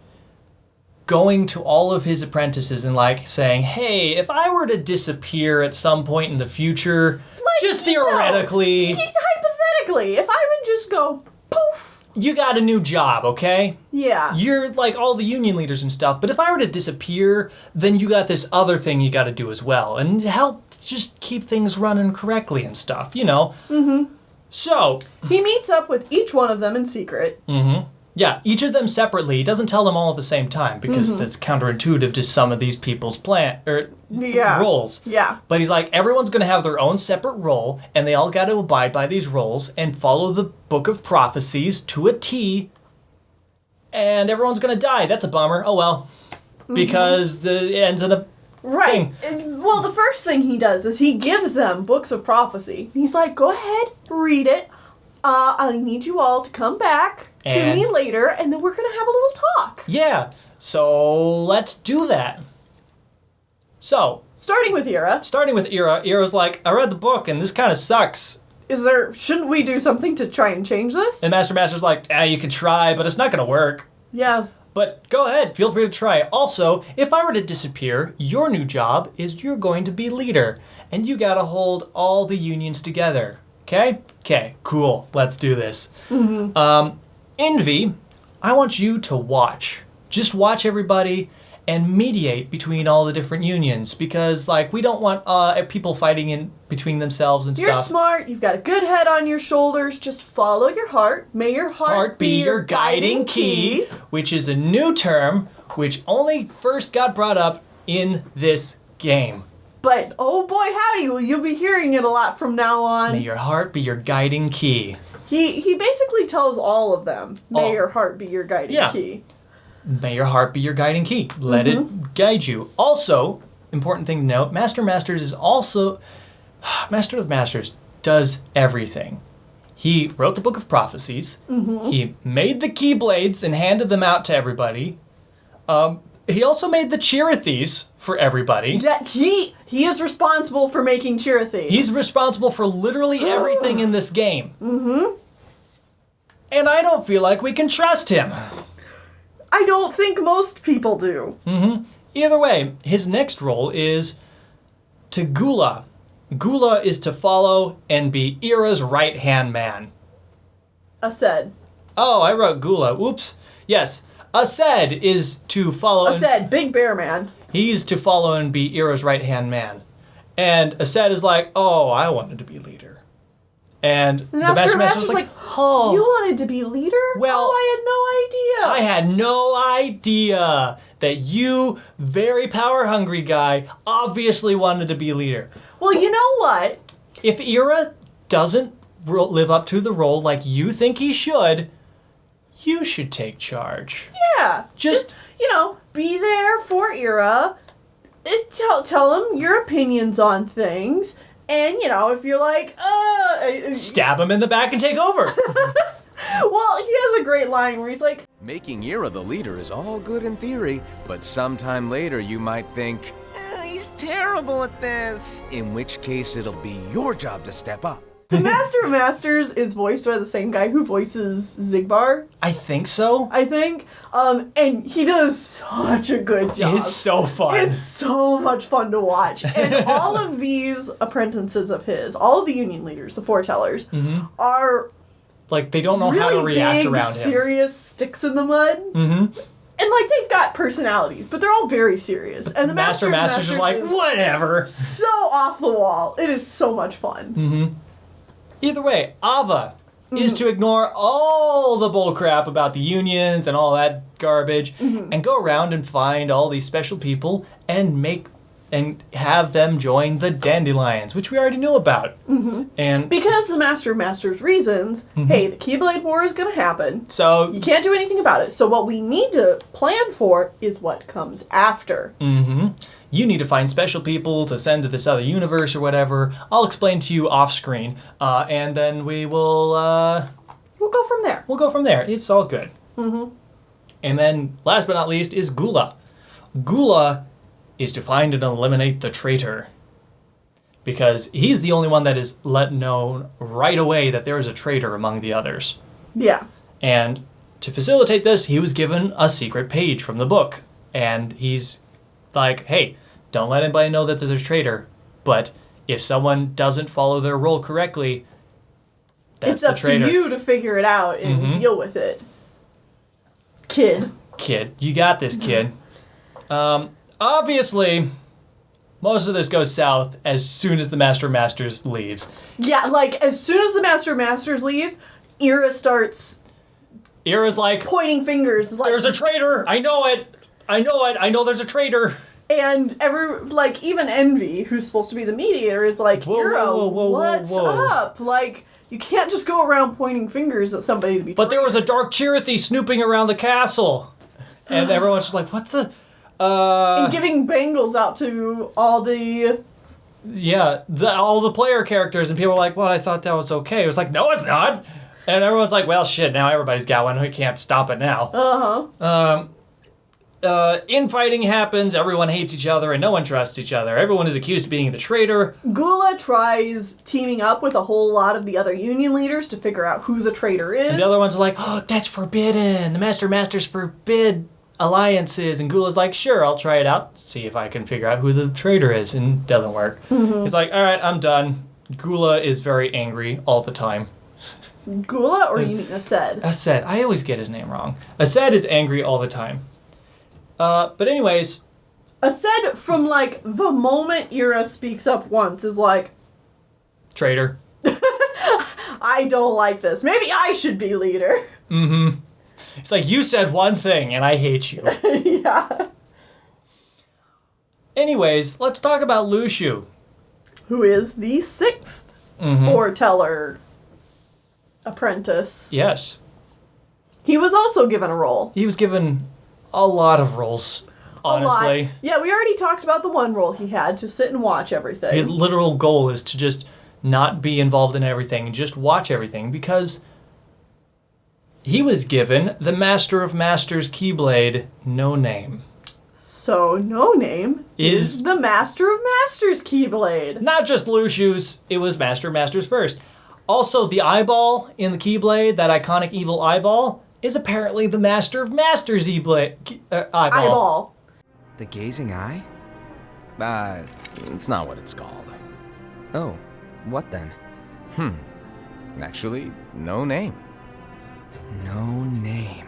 going to all of his apprentices and like saying, hey, if I were to disappear at some point in the future, Like, just you know, theoretically, hypothetically, if I would just go poof. you got a new job, okay? Yeah. You're like all the union leaders and stuff, but if I were to disappear, then you got this other thing you got to do as well and help just keep things running correctly and stuff, you know? Mm-hmm. So He meets up with each one of them in secret. Mm-hmm. Yeah, each of them separately. He doesn't tell them all at the same time because that's counterintuitive to some of these people's roles. Yeah. But he's like, everyone's going to have their own separate role, and they all got to abide by these roles and follow the Book of Prophecies to a T, and everyone's going to die. That's a bummer. Oh well. Because it ends in a Right. thing. Well, the first thing he does is he gives them books of prophecy. He's like, go ahead, read it. I need you all to come back to me later, and then we're going to have a little talk. Yeah, so let's do that. So, Starting with Ira. Ira's like, I read the book, and this kind of sucks. Shouldn't we do something to try and change this? And Master's like, you can try, but it's not going to work. Yeah. But go ahead, feel free to try. Also, if I were to disappear, your new job is you're going to be leader. And you gotta hold all the unions together. Okay? Okay, cool. Let's do this. Mm-hmm. Envy, I want you to watch. Just watch everybody and mediate between all the different unions. Because, like, we don't want people fighting in between themselves and You're stuff. smart. You've got a good head on your shoulders. Just follow your heart. May your heart be your guiding key, which is a new term which only first got brought up in this game. But, oh boy howdy, you'll be hearing it a lot from now on. May your heart be your guiding key. He basically tells all of them, may your heart be your guiding key. May your heart be your guiding key. Let it guide you. Also, important thing to note, Master of Masters does everything. He wrote the Book of Prophecies. He made the Keyblades and handed them out to everybody. He also made the Chirithys for everybody. Yeah, he is responsible for making Chirithy. He's responsible for literally everything in this game. And I don't feel like we can trust him. I don't think most people do. Either way, his next role is to Gula. Gula is to follow and be Ira's right-hand man. Aced. Oh, I wrote Gula. Oops. Yes. Aced is to follow. Aced, Big Bear Man. He's to follow and be Ira's right-hand man. And Aced is like, oh, I wanted to be leader. And The Master Master's like, oh, you wanted to be leader? Well, I I had no idea that you, very power-hungry guy, obviously wanted to be leader. Well, you know what? If Ira doesn't live up to the role like you think he should, you should take charge. Yeah. Just be there for Ira. Tell him your opinions on things. And, if you're like, stab him in the back and take over. Well, he has a great line where he's like, making Ira the leader is all good in theory, but sometime later you might think, he's terrible at this. In which case it'll be your job to step up. the Master of Masters is voiced by the same guy who voices Zigbar. I think so. And he does such a good job. It's so fun. It's so much fun to watch. And all of these apprentices of his, all of the union leaders, the foretellers, are like they don't know how to react around him. Serious sticks in the mud. Mm-hmm. And like they've got personalities, but they're all very serious. And the Master of Masters is like, whatever. So off the wall. It is so much fun. Mm-hmm. Either way, Ava is to ignore all the bullcrap about the unions and all that garbage and go around and find all these special people and have them join the Dandelions, which we already knew about. And because the Master of Masters reasons, hey, the Keyblade War is going to happen. So you can't do anything about it. So what we need to plan for is what comes after. You need to find special people to send to this other universe or whatever. I'll explain to you off screen, and then we will. We'll go from there. We'll go from there. It's all good. And then, last but not least, is Gula. Gula is to find and eliminate the traitor, because he's the only one that is let known right away that there is a traitor among the others. Yeah. And to facilitate this, he was given a secret page from the book, and he's like, hey, don't let anybody know that there's a traitor, but if someone doesn't follow their role correctly, that's the traitor. It's up to you to figure it out and deal with it. Kid, you got this, kid. Obviously, most of this goes south as soon as the Master of Masters leaves. Yeah, like, as soon as the Master of Masters leaves, Ira's like... pointing fingers. Like, there's a traitor! I know it! I know there's a traitor! And even Envy, who's supposed to be the mediator, is like, Ira, what's up? Like, you can't just go around pointing fingers at somebody to be But there was a dark Chirithy snooping around the castle. And everyone's just like, what's the... And giving bangles out to all the... Yeah, all the player characters, and people were like, well, I thought that was okay. It was like, no, it's not! And everyone's like, well, shit, now everybody's got one. We can't stop it now. Infighting happens, everyone hates each other, and no one trusts each other. Everyone is accused of being the traitor. Gula tries teaming up with a whole lot of the other union leaders to figure out who the traitor is. And the other ones are like, oh, that's forbidden. The Master Masters forbid alliances. And Gula's like, sure, I'll try it out. See if I can figure out who the traitor is. And it doesn't work. He's like, all right, I'm done. Gula is very angry all the time. Gula, or you mean Aced? Aced. I always get his name wrong. Aced is angry all the time. But anyways... Aced, from, the moment Ira speaks up once, is like... Traitor. I don't like this. Maybe I should be leader. It's like, you said one thing, and I hate you. Yeah. Anyways, let's talk about Luciu. Who is the 6th foreteller apprentice. Yes. He was also given a role. He was given a lot of roles, honestly. A lot. Yeah, we already talked about the one role he had, to sit and watch everything. His literal goal is to just not be involved in everything and just watch everything, because he was given the Master of Masters Keyblade, No Name. So, No Name is the Master of Masters Keyblade. Not just Luciu's, it was Master of Masters first. Also, the eyeball in the Keyblade, that iconic evil eyeball, is apparently the Master of Masters eyeball. The gazing eye? It's not what it's called. Oh, what then? Actually, no name. No name.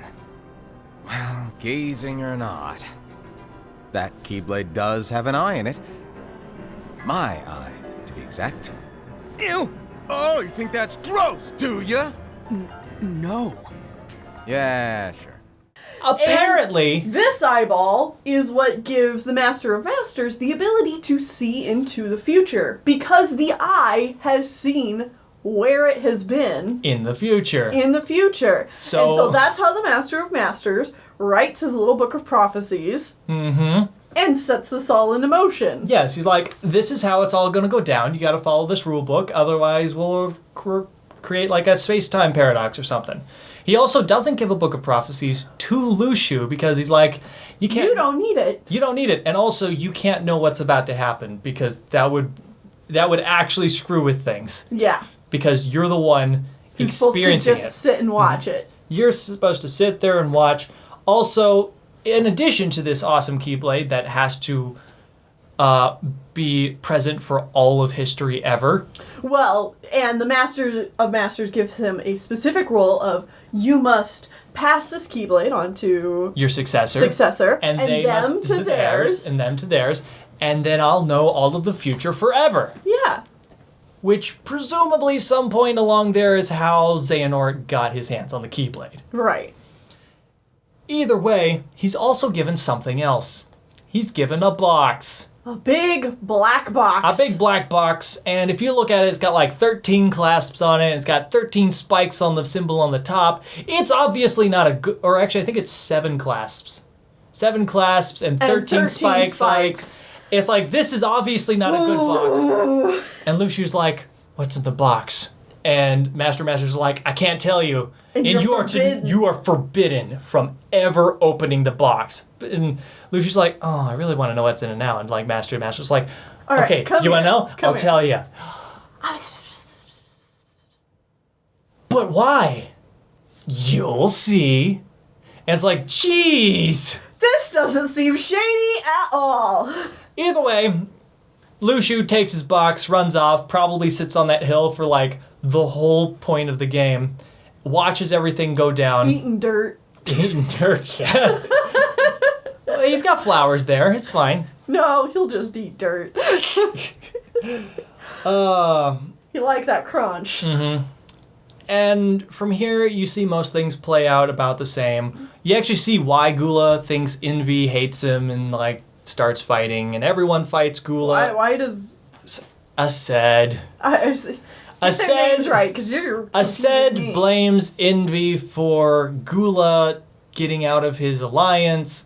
Well, gazing or not, that Keyblade does have an eye in it. My eye, to be exact. Ew! Oh, you think that's gross, do ya? No. Yeah, sure. Apparently, And this eyeball is what gives the Master of Masters the ability to see into the future, because the eye has seen where it has been in the future. in the future. So- and so that's how the Master of Masters writes his little book of prophecies and sets this all into motion. Yes, he's like, this is how it's all going to go down. You got to follow this rule book, otherwise we'll create like a space-time paradox or something. He also doesn't give a book of prophecies to Lushu because he's like, you don't need it. You don't need it, and also you can't know what's about to happen because that would actually screw with things. Yeah. Because you're the one You're supposed to experiencing just it. sit and watch it. You're supposed to sit there and watch. Also, in addition to this awesome Keyblade that has to be present for all of history ever. Well, and the Master of Masters gives him a specific role of you must pass this Keyblade on to Your successor. and they them must to theirs. and them to theirs. And then I'll know all of the future forever. Yeah. Which presumably some point along there is how Xehanort got his hands on the Keyblade. Right. Either way, he's also given something else. He's given a box. A big black box. A big black box, and if you look at it, it's got like 13 clasps on it. It's got 13 spikes on the symbol on the top. It's obviously not a good, or actually I think it's 7 clasps. 7 clasps and 13 spikes. It's like, this is obviously not a good box. And Lushu's like, what's in the box? And Master's like, I can't tell you. And you are forbidden from ever opening the box. And Lushu's like, oh, I really want to know what's in it now. And like Master's like, All right, okay, come you want to here. know? Come I'll here. tell you. But why? You'll see. And it's like, jeez. This doesn't seem shady at all. Either way, Lushu takes his box, runs off, probably sits on that hill for like the whole point of the game, watches everything go down. Eating dirt. Eating dirt, yeah. Well, he's got flowers there, it's fine. No, he'll just eat dirt. He like that crunch. And from here, you see most things play out about the same. You actually see why Gula thinks Envy hates him and like starts fighting, and everyone fights Gula. Why does... Ased. Get their names right, because you're... Ased blames Envy for Gula getting out of his alliance.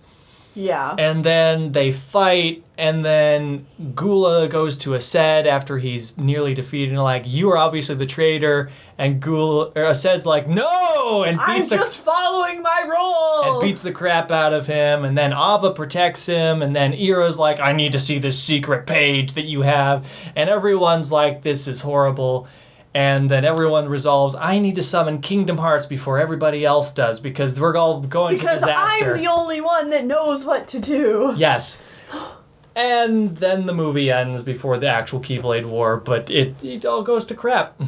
Yeah. And then they fight, and then Gula goes to Ased after he's nearly defeated, and like, you are obviously the traitor. And Ased's like, no! And I'm just following my role! And beats the crap out of him, and then Ava protects him, and then Ira's like, I need to see this secret page that you have. And everyone's like, this is horrible. And then everyone resolves, I need to summon Kingdom Hearts before everybody else does, because we're all going to disaster. Because I'm the only one that knows what to do. Yes. And then the movie ends before the actual Keyblade War, but it all goes to crap.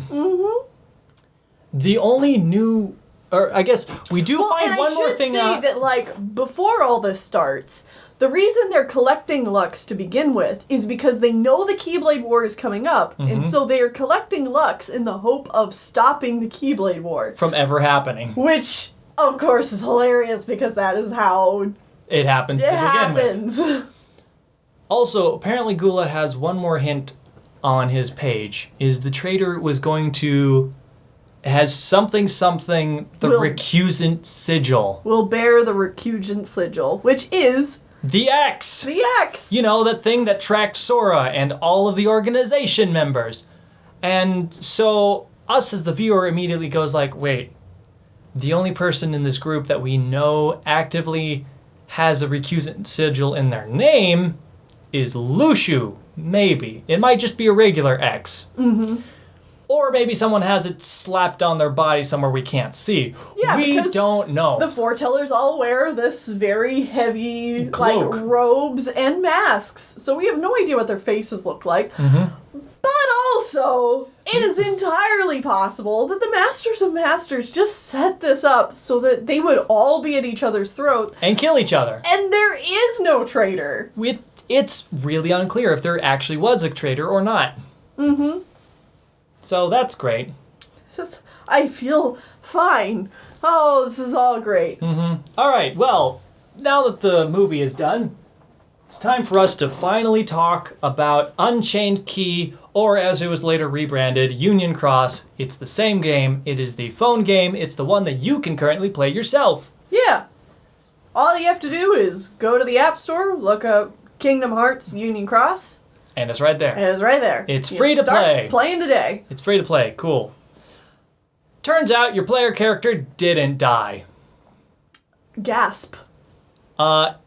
The only new, or I guess we do find one more thing out. I should say that, like, before all this starts, the reason they're collecting Lux to begin with is because they know the Keyblade War is coming up, and so they are collecting Lux in the hope of stopping the Keyblade War. From ever happening. Which, of course, is hilarious because that is how it happens it to begin happens. with. Also, apparently Gula has one more hint on his page, is the traitor was going to... has something, the recusant sigil. Will bear the recusant sigil, which is... The X! The X! You know, that thing that tracked Sora and all of the organization members. And so, us as the viewer immediately goes like, wait, the only person in this group that we know actively has a recusant sigil in their name is Lushu, maybe. It might just be a regular X. Or maybe someone has it slapped on their body somewhere we can't see. Yeah, we because don't know. The foretellers all wear this very heavy, Cloak. like, robes and masks. So we have no idea what their faces look like. But also, it is entirely possible that the Masters of Masters just set this up so that they would all be at each other's throat. And kill each other. And there is no traitor. It's really unclear if there actually was a traitor or not. So that's great. I feel fine. Oh, this is all great. Mm-hmm. All right, well, now that the movie is done, it's time for us to finally talk about Unchained Key, or as it was later rebranded, Union Cross. It's the same game. It is the phone game. It's the one that you can currently play yourself. Yeah. All you have to do is go to the App Store, look up Kingdom Hearts Union Cross. And it's right there. And it's right there. It's free to play. Playing today. It's free to play. Cool. Turns out your player character didn't die. Gasp.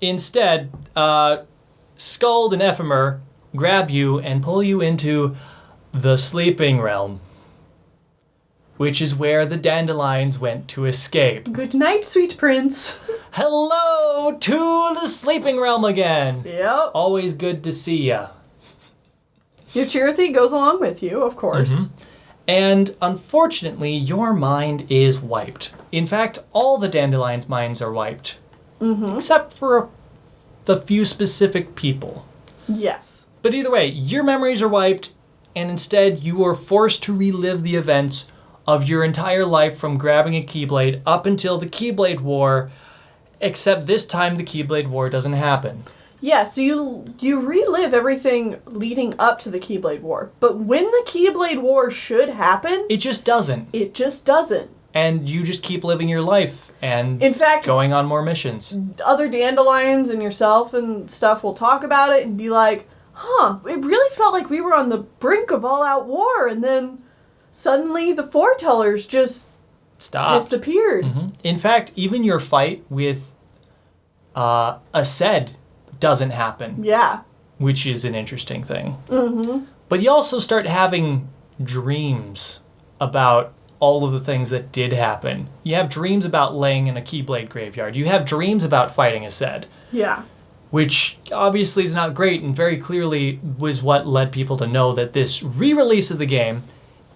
Instead, Skuld and Ephmer grab you and pull you into the sleeping realm, which is where the Dandelions went to escape. Good night, sweet prince. Hello to the sleeping realm again. Yep. Always good to see ya. Your Chirithy goes along with you, of course. Mm-hmm. And unfortunately, your mind is wiped. In fact, all the Dandelions' minds are wiped. Mm-hmm. Except for the few specific people. Yes. But either way, your memories are wiped, and instead you are forced to relive the events of your entire life from grabbing a Keyblade up until the Keyblade War, except this time the Keyblade War doesn't happen. Yeah, so you relive everything leading up to the Keyblade War. But when the Keyblade War should happen... It just doesn't. It just doesn't. And you just keep living your life and in fact, going on more missions. Other Dandelions and yourself and stuff will talk about it and be like, it really felt like we were on the brink of all-out war, and then suddenly the foretellers just disappeared. Mm-hmm. In fact, even your fight with Aced doesn't happen. Yeah. Which is an interesting thing. Mm-hmm. But you also start having dreams about all of the things that did happen. You have dreams about laying in a Keyblade graveyard. You have dreams about fighting Aced. Yeah. Which obviously is not great, and very clearly was what led people to know that this re-release of the game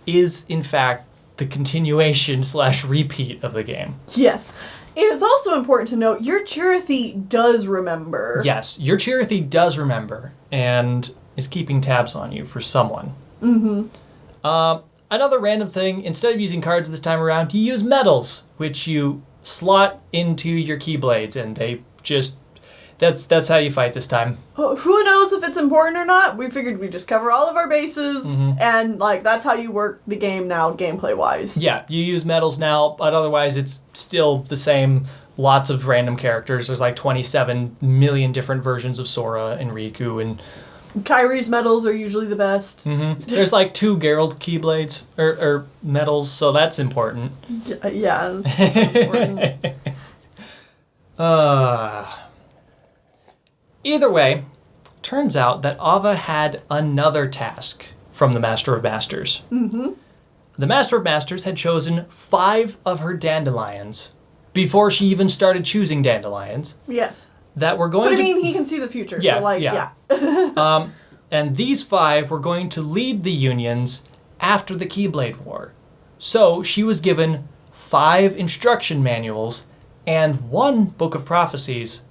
is, in fact, the continuation / repeat of the game. Yes. It is also important to note your Chirithy does remember. Yes, your Chirithy does remember, and is keeping tabs on you for someone. Mm-hmm. Another random thing, instead of using cards this time around, you use medals, which you slot into your Keyblades, and they just... That's how you fight this time. Who knows if it's important or not? We figured we'd just cover all of our bases, and that's how you work the game now, gameplay-wise. Yeah, you use medals now, but otherwise it's still the same. Lots of random characters. There's like 27 million different versions of Sora and Riku, and Kyrie's medals are usually the best. Mm-hmm. There's like 2 Geralt Keyblades, or medals, so that's important. Yeah, that's important. Either way, turns out that Ava had another task from the Master of Masters. Mm-hmm. The Master of Masters had chosen 5 of her Dandelions before she even started choosing Dandelions. Yes. That were going But I mean, he can see the future, Yeah, so yeah. And these 5 were going to lead the Unions after the Keyblade War. So she was given 5 instruction manuals and 1 book of prophecies.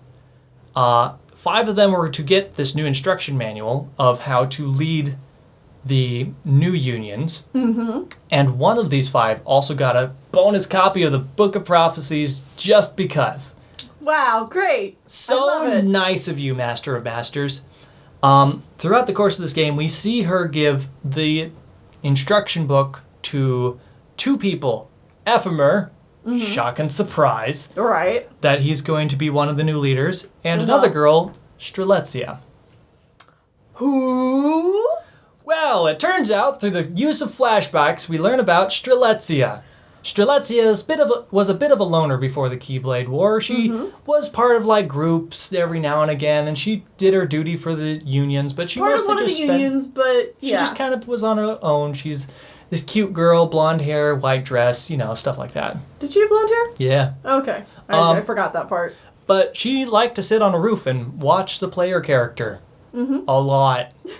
5 of them were to get this new instruction manual of how to lead the new unions. Mm-hmm. And 1 of these 5 also got a bonus copy of the Book of Prophecies just because. Wow, great. So I love it. nice of you, Master of Masters. Throughout the course of this game, we see her give the instruction book to 2 people. Ephmer, shock and surprise, Right. that he's going to be one of the new leaders, and another girl, Strelitzia. Who? Well, it turns out through the use of flashbacks, we learn about Strelitzia. Strelitzia was a bit of a loner before the Keyblade War. She was part of like groups every now and again, and she did her duty for the unions, but she Part of mostly one of the just spent, unions, but she yeah. just kind of was on her own. She's this cute girl, blonde hair, white dress, stuff like that. Did she have blonde hair? Yeah. Okay. I forgot that part. But she liked to sit on a roof and watch the player character a lot. It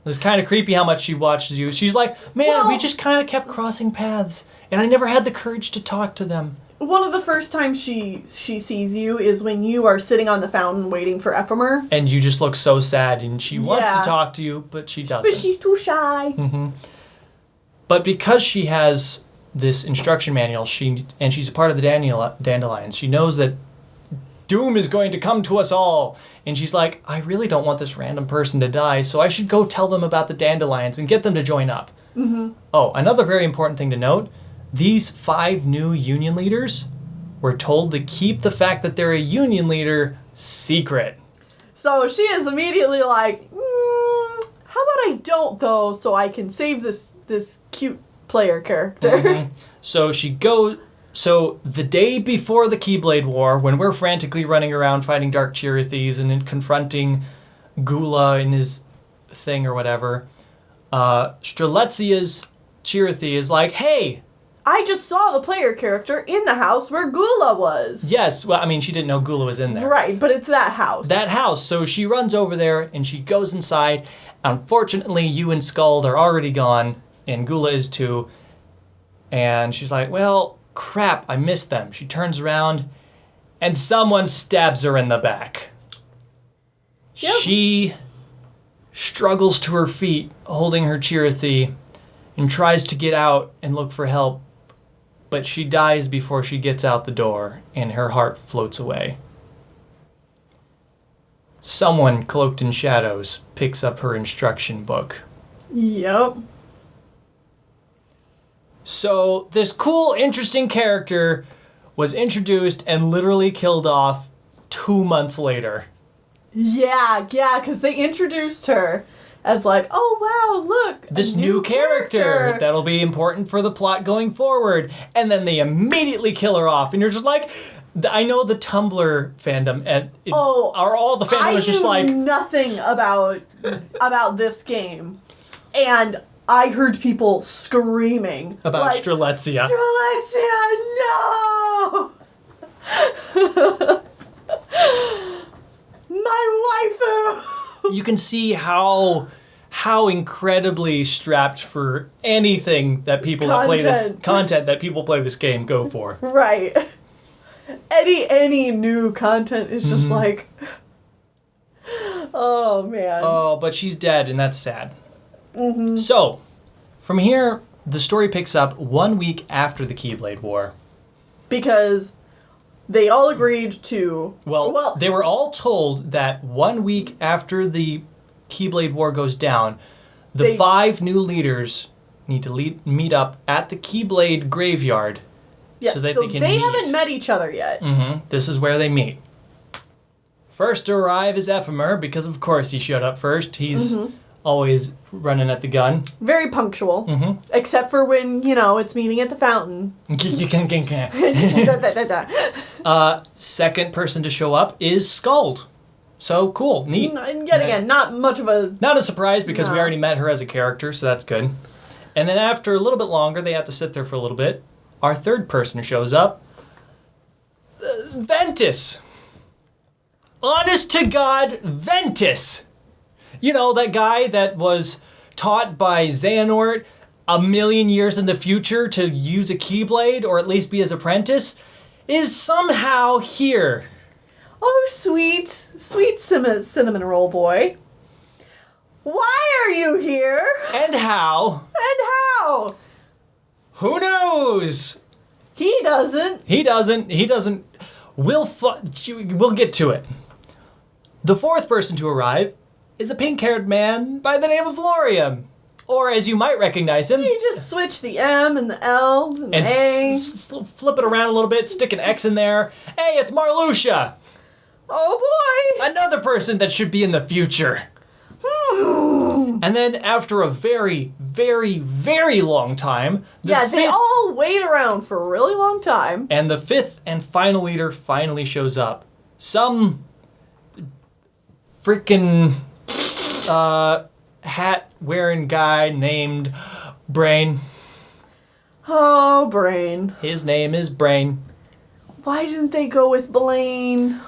was kind of creepy how much she watches you. She's like, man, we just kind of kept crossing paths, and I never had the courage to talk to them. One of the first times she sees you is when you are sitting on the fountain waiting for Ephmer. And you just look so sad, and she wants to Yeah. talk to you, but she doesn't. But she's too shy. Mm-hmm. But because she has this instruction manual, and she's a part of the Dandelions, she knows that doom is going to come to us all. And she's like, I really don't want this random person to die, so I should go tell them about the Dandelions and get them to join up. Mm-hmm. Oh, another very important thing to note, these 5 new union leaders were told to keep the fact that they're a union leader secret. So she is immediately like, how about I don't, though, so I can save this cute player character. Mm-hmm. So the day before the Keyblade War, when we're frantically running around fighting Dark Chirithes and then confronting Gula in his thing or whatever, Strelitsia's Chirithy is like, hey! I just saw the player character in the house where Gula was. Yes, well, I mean, she didn't know Gula was in there. Right, but it's that house. That house. So she runs over there and she goes inside. Unfortunately, you and Skuld are already gone, and Gula is too. And she's like, well, crap, I missed them. She turns around, and someone stabs her in the back. Yep. She struggles to her feet, holding her Chirithy, and tries to get out and look for help. But she dies before she gets out the door, and her heart floats away. Someone cloaked in shadows picks up her instruction book. Yep. So this cool, interesting character was introduced and literally killed off 2 months later. Yeah, because they introduced her as like, oh wow, look, this new character that'll be important for the plot going forward. And then they immediately kill her off. And you're just like, I know the Tumblr fandom all the fandom was just like, I knew nothing about this game, and I heard people screaming about like, Strelitzia. Strelitzia, no! My waifu! You can see how incredibly strapped for anything that people that play this content that people play this game go for. Right. Any new content is just like, oh man. Oh, but she's dead, and that's sad. Mm-hmm. So, from here, the story picks up 1 week after the Keyblade War. Because they all agreed to... Well, they were all told that 1 week after the Keyblade War goes down, the 5 new leaders need to meet up at the Keyblade graveyard. Yes, so that they can they meet. Haven't met each other yet. Mm-hmm. This is where they meet. First to arrive is Ephmer, because of course he showed up first. He's always running at the gun. Very punctual. Except for when, it's meeting at the fountain. Second person to show up is Skuld. So cool, neat. And yet again, not much of a... Not a surprise, because we already met her as a character, so that's good. And then after a little bit longer, they have to sit there for a little bit. Our third person who shows up, Ventus. Honest to God, Ventus. You know, that guy that was taught by Xehanort a million years in the future to use a Keyblade, or at least be his apprentice, is somehow here. Oh, sweet cinnamon roll boy. Why are you here? And how? Who knows? He doesn't. We'll get to it. The fourth person to arrive is a pink-haired man by the name of Lorium. Or as you might recognize him... You just switch the M and the L and the A. Flip it around a little bit, stick an X in there. Hey, it's Marluxia! Oh boy! Another person that should be in the future. And then after a very, very, very long time... they all wait around for a really long time. And the fifth and final leader finally shows up. Some freaking hat-wearing guy named Brain. Oh, Brain. His name is Brain. Why didn't they go with Blaine?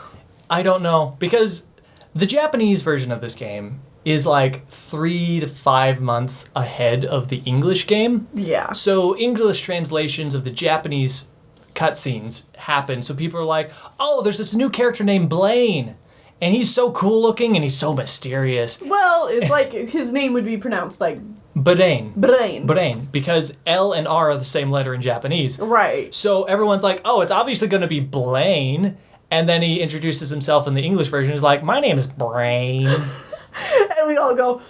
I don't know, because the Japanese version of this game is like 3 to 5 months ahead of the English game. Yeah. So English translations of the Japanese cutscenes happen. So people are like, oh, there's this new character named Blaine. And he's so cool looking and he's so mysterious. Well, it's like his name would be pronounced like Brain. Brain. Because L and R are the same letter in Japanese. Right. So everyone's like, oh, it's obviously going to be Blaine. And then he introduces himself in the English version. He's like, my name is Brain. And we all go,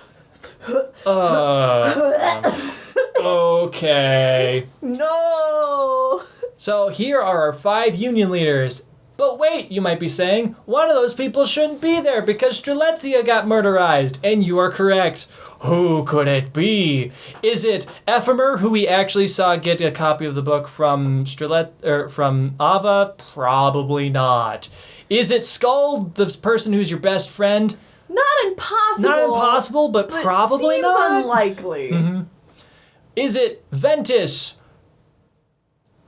Okay. no. So here are our 5 union leaders. But wait, you might be saying, one of those people shouldn't be there because Strelitzia got murderized. And you are correct. Who could it be? Is it Ephmer, who we actually saw get a copy of the book from from Ava? Probably not. Is it Skull, the person who's your best friend? Not impossible. Not impossible, but probably seems not. Unlikely. Mm-hmm. Is it Ventus,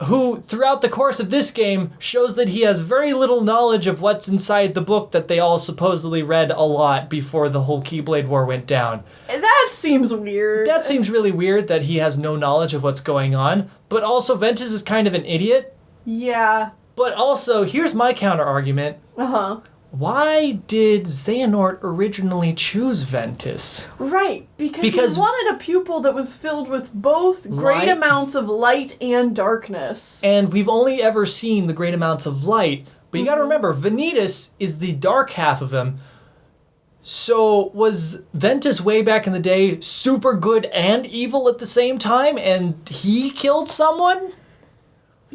who throughout the course of this game shows that he has very little knowledge of what's inside the book that they all supposedly read a lot before the whole Keyblade War went down? That seems weird. That seems really weird that he has no knowledge of what's going on, but also Ventus is kind of an idiot. Yeah. But also, here's my counter argument. Uh-huh. Why did Xehanort originally choose Ventus? Right, because he wanted a pupil that was filled with both great amounts of light and darkness. And we've only ever seen the great amounts of light, but you gotta remember, Vanitas is the dark half of him. So was Ventus way back in the day super good and evil at the same time, and he killed someone?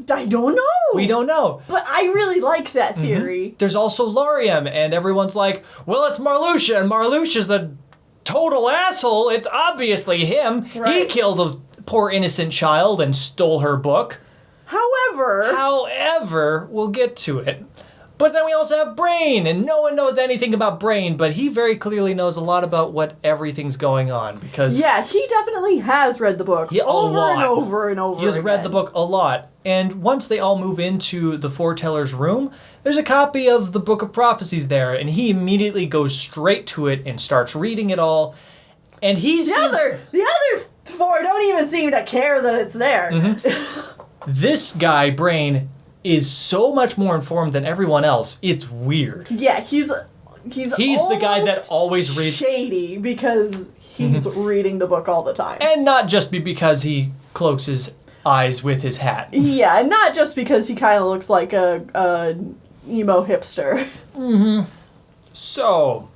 I don't know. We don't know. But I really like that theory. Mm-hmm. There's also Larium, and everyone's like, well, it's Marluxia, and Marluxia's a total asshole. It's obviously him. Right. He killed a poor innocent child and stole her book. However, we'll get to it. But then we also have Brain, and no one knows anything about Brain, but he very clearly knows a lot about what everything's going on, because... Yeah, he definitely has read the book over and over and over He has read the book a lot. And once they all move into the foreteller's room, there's a copy of the Book of Prophecies there, and he immediately goes straight to it and starts reading it all. And he's... The other 4 don't even seem to care that it's there. Mm-hmm. This guy, Brain, is so much more informed than everyone else. It's weird. Yeah, he's the guy that always reads... shady because he's reading the book all the time. And not just because he cloaks his eyes with his hat. Yeah, and not just because he kind of looks like a emo hipster. Mm-hmm. So,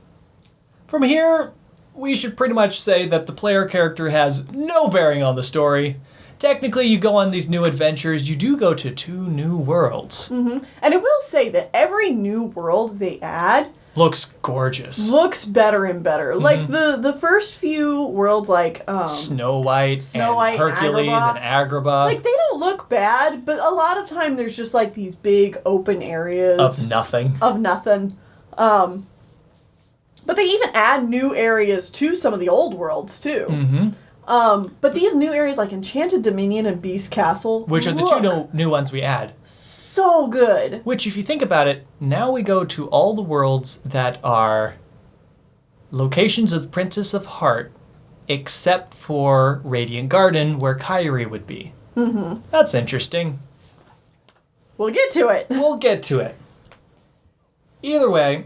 from here, we should pretty much say that the player character has no bearing on the story. Technically, you go on these new adventures. You do go to 2 new worlds. Mm-hmm. And I will say that every new world they add looks gorgeous. Looks better and better. Mm-hmm. Like the first few worlds, like Snow White, Hercules, and Agrabah. Like they don't look bad, but a lot of time there's just like these big open areas of nothing. But they even add new areas to some of the old worlds too. Mm-hmm. But these new areas like Enchanted Dominion and Beast Castle, which are the 2 new ones we add. So good. Which, if you think about it, now we go to all the worlds that are locations of Princess of Heart, except for Radiant Garden, where Kyrie would be. Mm-hmm. That's interesting. We'll get to it. We'll get to it. Either way,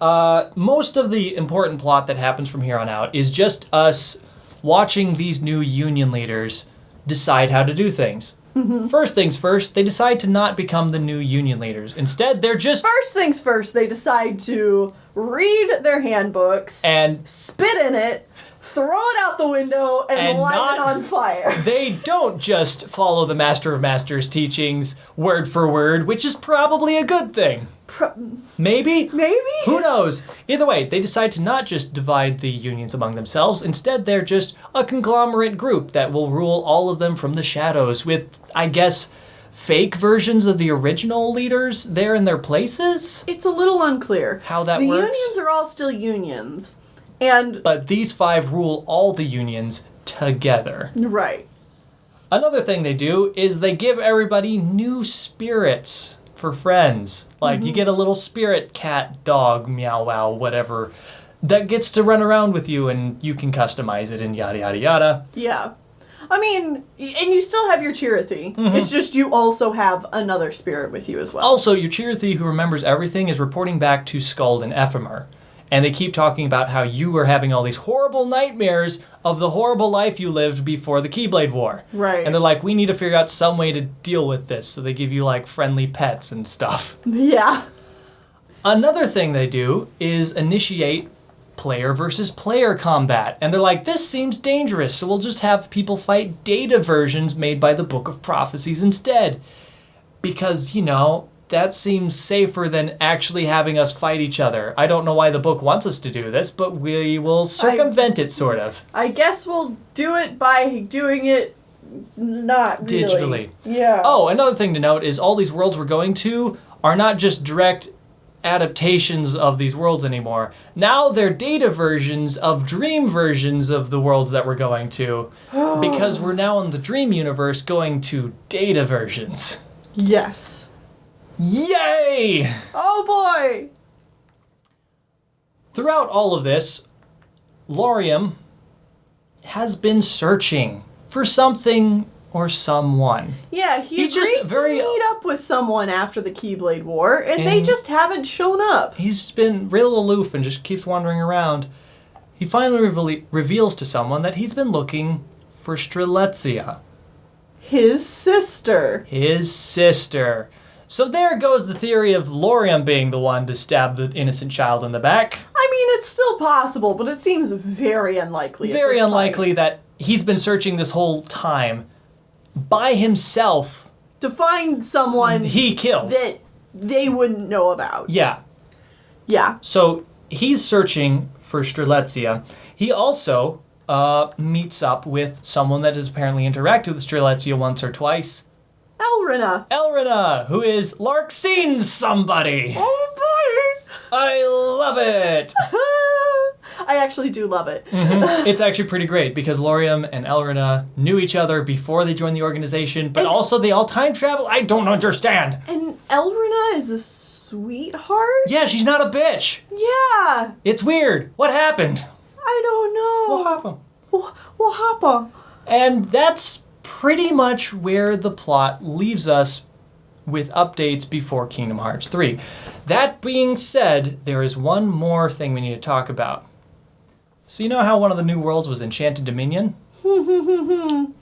most of the important plot that happens from here on out is just us watching these new union leaders decide how to do things. Mm-hmm. First things first, they decide to not become the new union leaders. Instead, they're just... First things first, they decide to read their handbooks and spit in it, throw it out the window, and light it on fire. They don't just follow the Master of Masters teachings word for word, which is probably a good thing. Maybe? Who knows? Either way, they decide to not just divide the unions among themselves. Instead, they're just a conglomerate group that will rule all of them from the shadows with, I guess, fake versions of the original leaders there in their places? It's a little unclear how that works. works. The unions are all still unions. But these 5 rule all the unions together. Right. Another thing they do is they give everybody new spirits for friends. Like, you get a little spirit cat, dog, meow wow, whatever, that gets to run around with you and you can customize it and yada yada yada. Yeah. I mean, and you still have your Chirithy. It's just you also have another spirit with you as well. Also, your Chirithy, who remembers everything, is reporting back to Skuld and Ephmer. And they keep talking about how you are having all these horrible nightmares of the horrible life you lived before the Keyblade War. Right. And they're like, we need to figure out some way to deal with this. So they give you, like, friendly pets and stuff. Yeah. Another thing they do is initiate player versus player combat. And they're like, this seems dangerous, so we'll just have people fight data versions made by the Book of Prophecies instead. Because, you know, that seems safer than actually having us fight each other. I don't know why the book wants us to do this, but we will circumvent it, sort of. I guess we'll do it by doing it not really. Digitally. Yeah. Oh, another thing to note is all these worlds we're going to are not just direct adaptations of these worlds anymore. Now they're data versions of dream versions of the worlds that we're going to, because we're now in the dream universe going to data versions. Yes. Yay! Oh boy! Throughout all of this, Laurium has been searching for something or someone. Yeah, he He's just agreed to meet up with someone after the Keyblade War, and they just haven't shown up. He's been real aloof and just keeps wandering around. He finally reveals to someone that he's been looking for Strelitzia. His sister. His sister. So there goes the theory of Laurium being the one to stab the innocent child in the back. I mean, it's still possible, but it seems very unlikely. Very unlikely that he's been searching this whole time by himself to find someone he killed that they wouldn't know about. Yeah. Yeah. So he's searching for Strelitzia. He also meets up with someone that has apparently interacted with Strelitzia once or twice. Elrina, who is Larxine's somebody. Oh boy! I love it. I actually do love it. It's actually pretty great because Laurium and Elrina knew each other before they joined the organization, but also they all time travel. I don't understand. And Elrina is a sweetheart? Yeah, she's not a bitch. Yeah. It's weird. What happened? I don't know. What happened? What happened? And that's pretty much where the plot leaves us with updates before Kingdom Hearts 3. That being said, there is one more thing we need to talk about. So you know how one of the new worlds was Enchanted Dominion?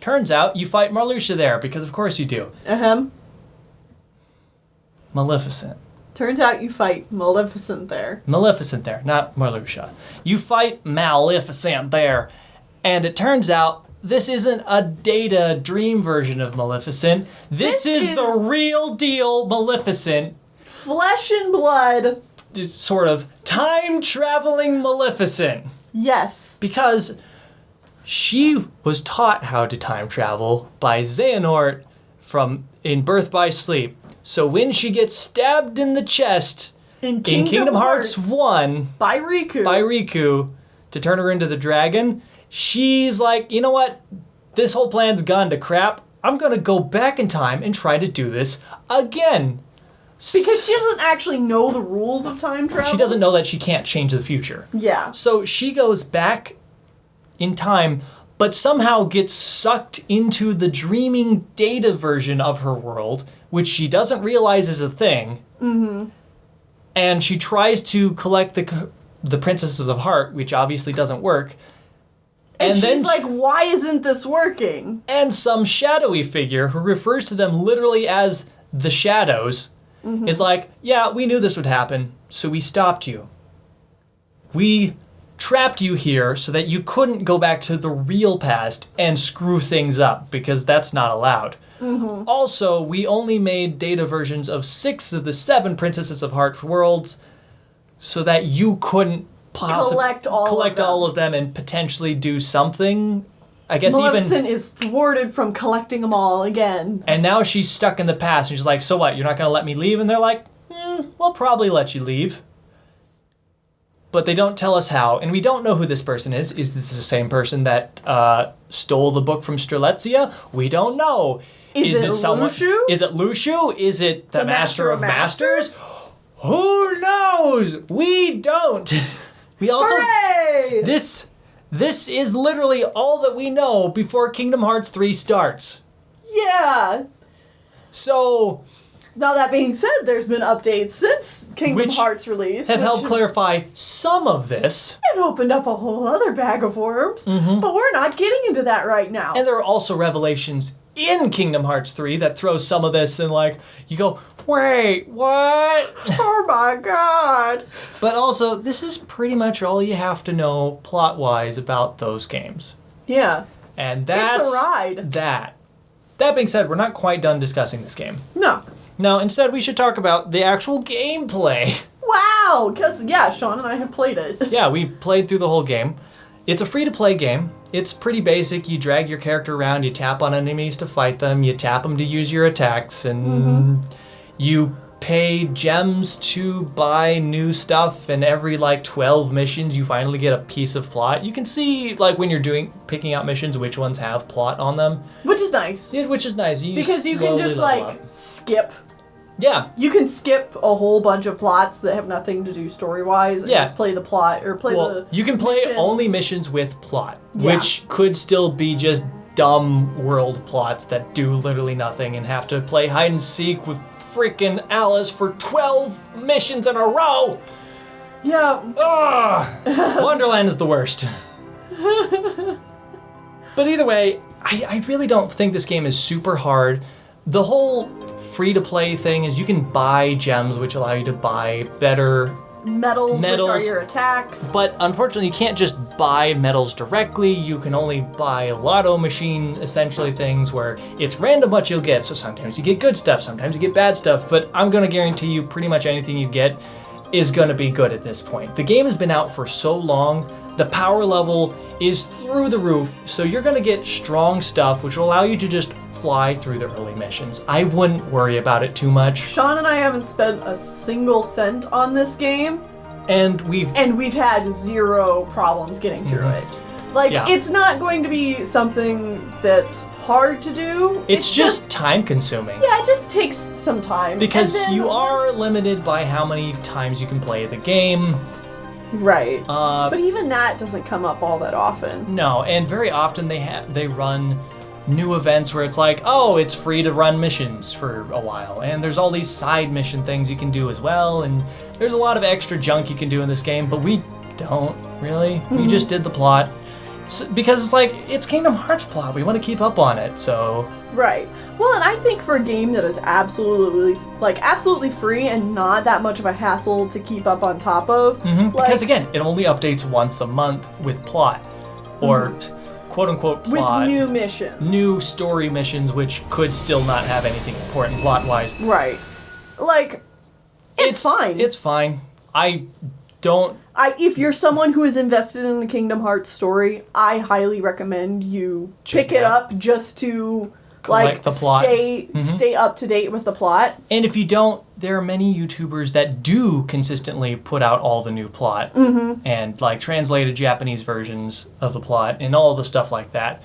Turns out you fight Marluxia there, because of course you do. Maleficent. Turns out you fight Maleficent there. Maleficent there, not Marluxia. You fight Maleficent there, and it turns out this isn't a data dream version of Maleficent. This is the real deal Maleficent. Flesh and blood. It's sort of time-traveling Maleficent. Yes. Because she was taught how to time travel by Xehanort in Birth by Sleep. So when she gets stabbed in the chest in Kingdom Hearts 1 by Riku to turn her into the dragon, she's like, you know what? This whole plan's gone to crap. I'm going to go back in time and try to do this again. Because she doesn't actually know the rules of time travel. She doesn't know that she can't change the future. Yeah. So she goes back in time, but somehow gets sucked into the dreaming data version of her world, which she doesn't realize is a thing. And she tries to collect the Princesses of Heart, which obviously doesn't work. And she's then like, why isn't this working? And some shadowy figure who refers to them literally as the Shadows is like, yeah, we knew this would happen, so we stopped you. We trapped you here so that you couldn't go back to the real past and screw things up, because that's not allowed. Also, we only made data versions of 6 of the 7 Princesses of Heart worlds so that you couldn't collect all of them and potentially do something. I guess Maleficent is thwarted from collecting them all again. And now she's stuck in the past, and she's like, so what, you're not going to let me leave? And they're like, we'll probably let you leave. But they don't tell us how, and we don't know who this person is. Is this the same person that stole the book from Strelitzia? We don't know. Is it Luxu? Is it Luxu? Is it the Master of Masters? Who knows? We don't. We also Hooray! This This is literally all that we know before Kingdom Hearts 3 starts. Yeah. So, Now that being said, there's been updates since Kingdom Which Hearts release. have which helped clarify some of this. It opened up a whole other bag of worms. But we're not getting into that right now. And there are also revelations in Kingdom Hearts 3 that throw some of this and like, you go, wait, what? Oh my god. But also, this is pretty much all you have to know plot-wise about those games. Yeah. And that's It's a ride. that. That being said, we're not quite done discussing this game. No. No, instead we should talk about the actual gameplay. Wow. Because, yeah, Sean and I have played it. Yeah, we played through the whole game. It's a free-to-play game. It's pretty basic. You drag your character around, you tap on enemies to fight them, you tap them to use your attacks, and you pay gems to buy new stuff, and every like 12 missions you finally get a piece of plot. You can see like when you're picking out missions which ones have plot on them. Which is nice. Yeah, which is nice. Because you can slowly just level like up. skip. Yeah. You can skip a whole bunch of plots that have nothing to do story-wise and Yeah. just play the plot or play the you can play mission. only missions with plot, Yeah. which could still be just dumb world plots that do literally nothing and have to play hide and seek with freaking Alice for 12 missions in a row. Yeah. Ugh! Wonderland is the worst. But either way, I really don't think this game is super hard. The whole free-to-play thing is you can buy gems which allow you to buy better Medals, which are Medals. your attacks. But unfortunately, you can't just buy medals directly. You can only buy lotto machine, essentially things where it's random what you'll get. So sometimes you get good stuff, sometimes you get bad stuff. But I'm going to guarantee you pretty much anything you get is going to be good at this point. The game has been out for so long. The power level is through the roof. So you're going to get strong stuff, which will allow you to just fly through the early missions. I wouldn't worry about it too much. Sean and I haven't spent a single cent on this game, And we've and we've had zero problems getting through it. Like, Yeah. it's not going to be something that's hard to do. it's just time consuming. Yeah, it just takes some time. Because And then you are once- limited by how many times you can play the game. Right. Uh, But even that doesn't come up all that often. no, and very often they run new events where it's like, oh, it's free to run missions for a while, and there's all these side mission things you can do as well, and there's a lot of extra junk you can do in this game, but we don't really. We just did the plot. Because it's like, it's Kingdom Hearts plot. We want to keep up on it, so... Right. Well, and I think for a game that is absolutely free and not that much of a hassle to keep up on top of. because again, it only updates once a month with plot. Or quote-unquote plot. with new missions. New story missions, which could still not have anything important plot-wise. Right. Like, it's fine. It's fine. If you're someone who is invested in the Kingdom Hearts story, I highly recommend you Check pick it it out. up just to Collect the plot. stay up to date with the plot. And if you don't, there are many YouTubers that do consistently put out all the new plot and like translated Japanese versions of the plot and all the stuff like that.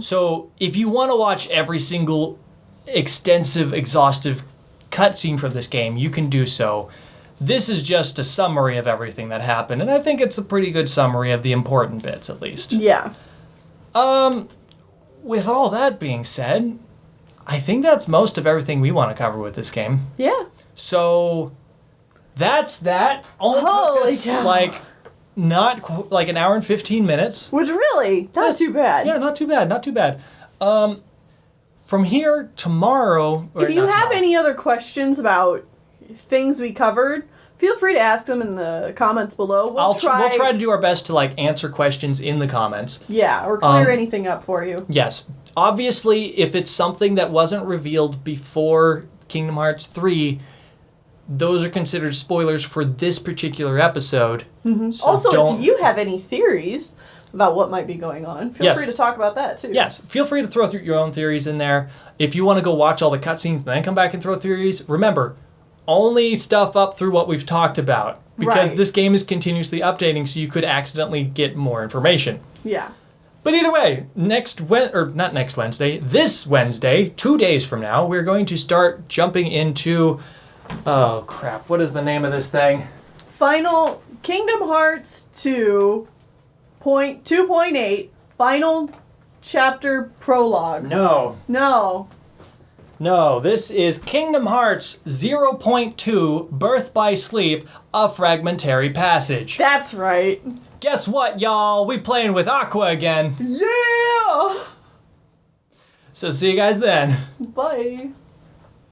So if you want to watch every single extensive, exhaustive cutscene from this game, you can do so. This is just a summary of everything that happened, and I think it's a pretty good summary of the important bits, at least. Yeah. With all that being said, I think that's most of everything we want to cover with this game. Yeah. So that's that. Only took Holy us, cow. like like an hour and 15 minutes. Which really, not too bad. Yeah, not too bad. Not too bad. From here tomorrow. If you have any other questions about things we covered, feel free to ask them in the comments below. we'll try to do our best to like answer questions in the comments. Yeah, or clear anything up for you. Yes. Obviously, if it's something that wasn't revealed before Kingdom Hearts 3, those are considered spoilers for this particular episode. So Also, if you have any theories about what might be going on, feel free to talk about that too. Yes, feel free to throw your own theories in there. If you want to go watch all the cutscenes and then come back and throw theories, remember, only stuff up through what we've talked about. Because Right. this game is continuously updating, so you could accidentally get more information. Yeah. But either way, this Wednesday, 2 days from now, we're going to start jumping into... Oh, crap. What is the name of this thing? Final Kingdom Hearts 2 2.8, final chapter prologue. No. No. No, this is Kingdom Hearts 0.2 Birth by Sleep, a fragmentary passage. That's right. Guess what, y'all? We playing with Aqua again. Yeah! So see you guys then. Bye.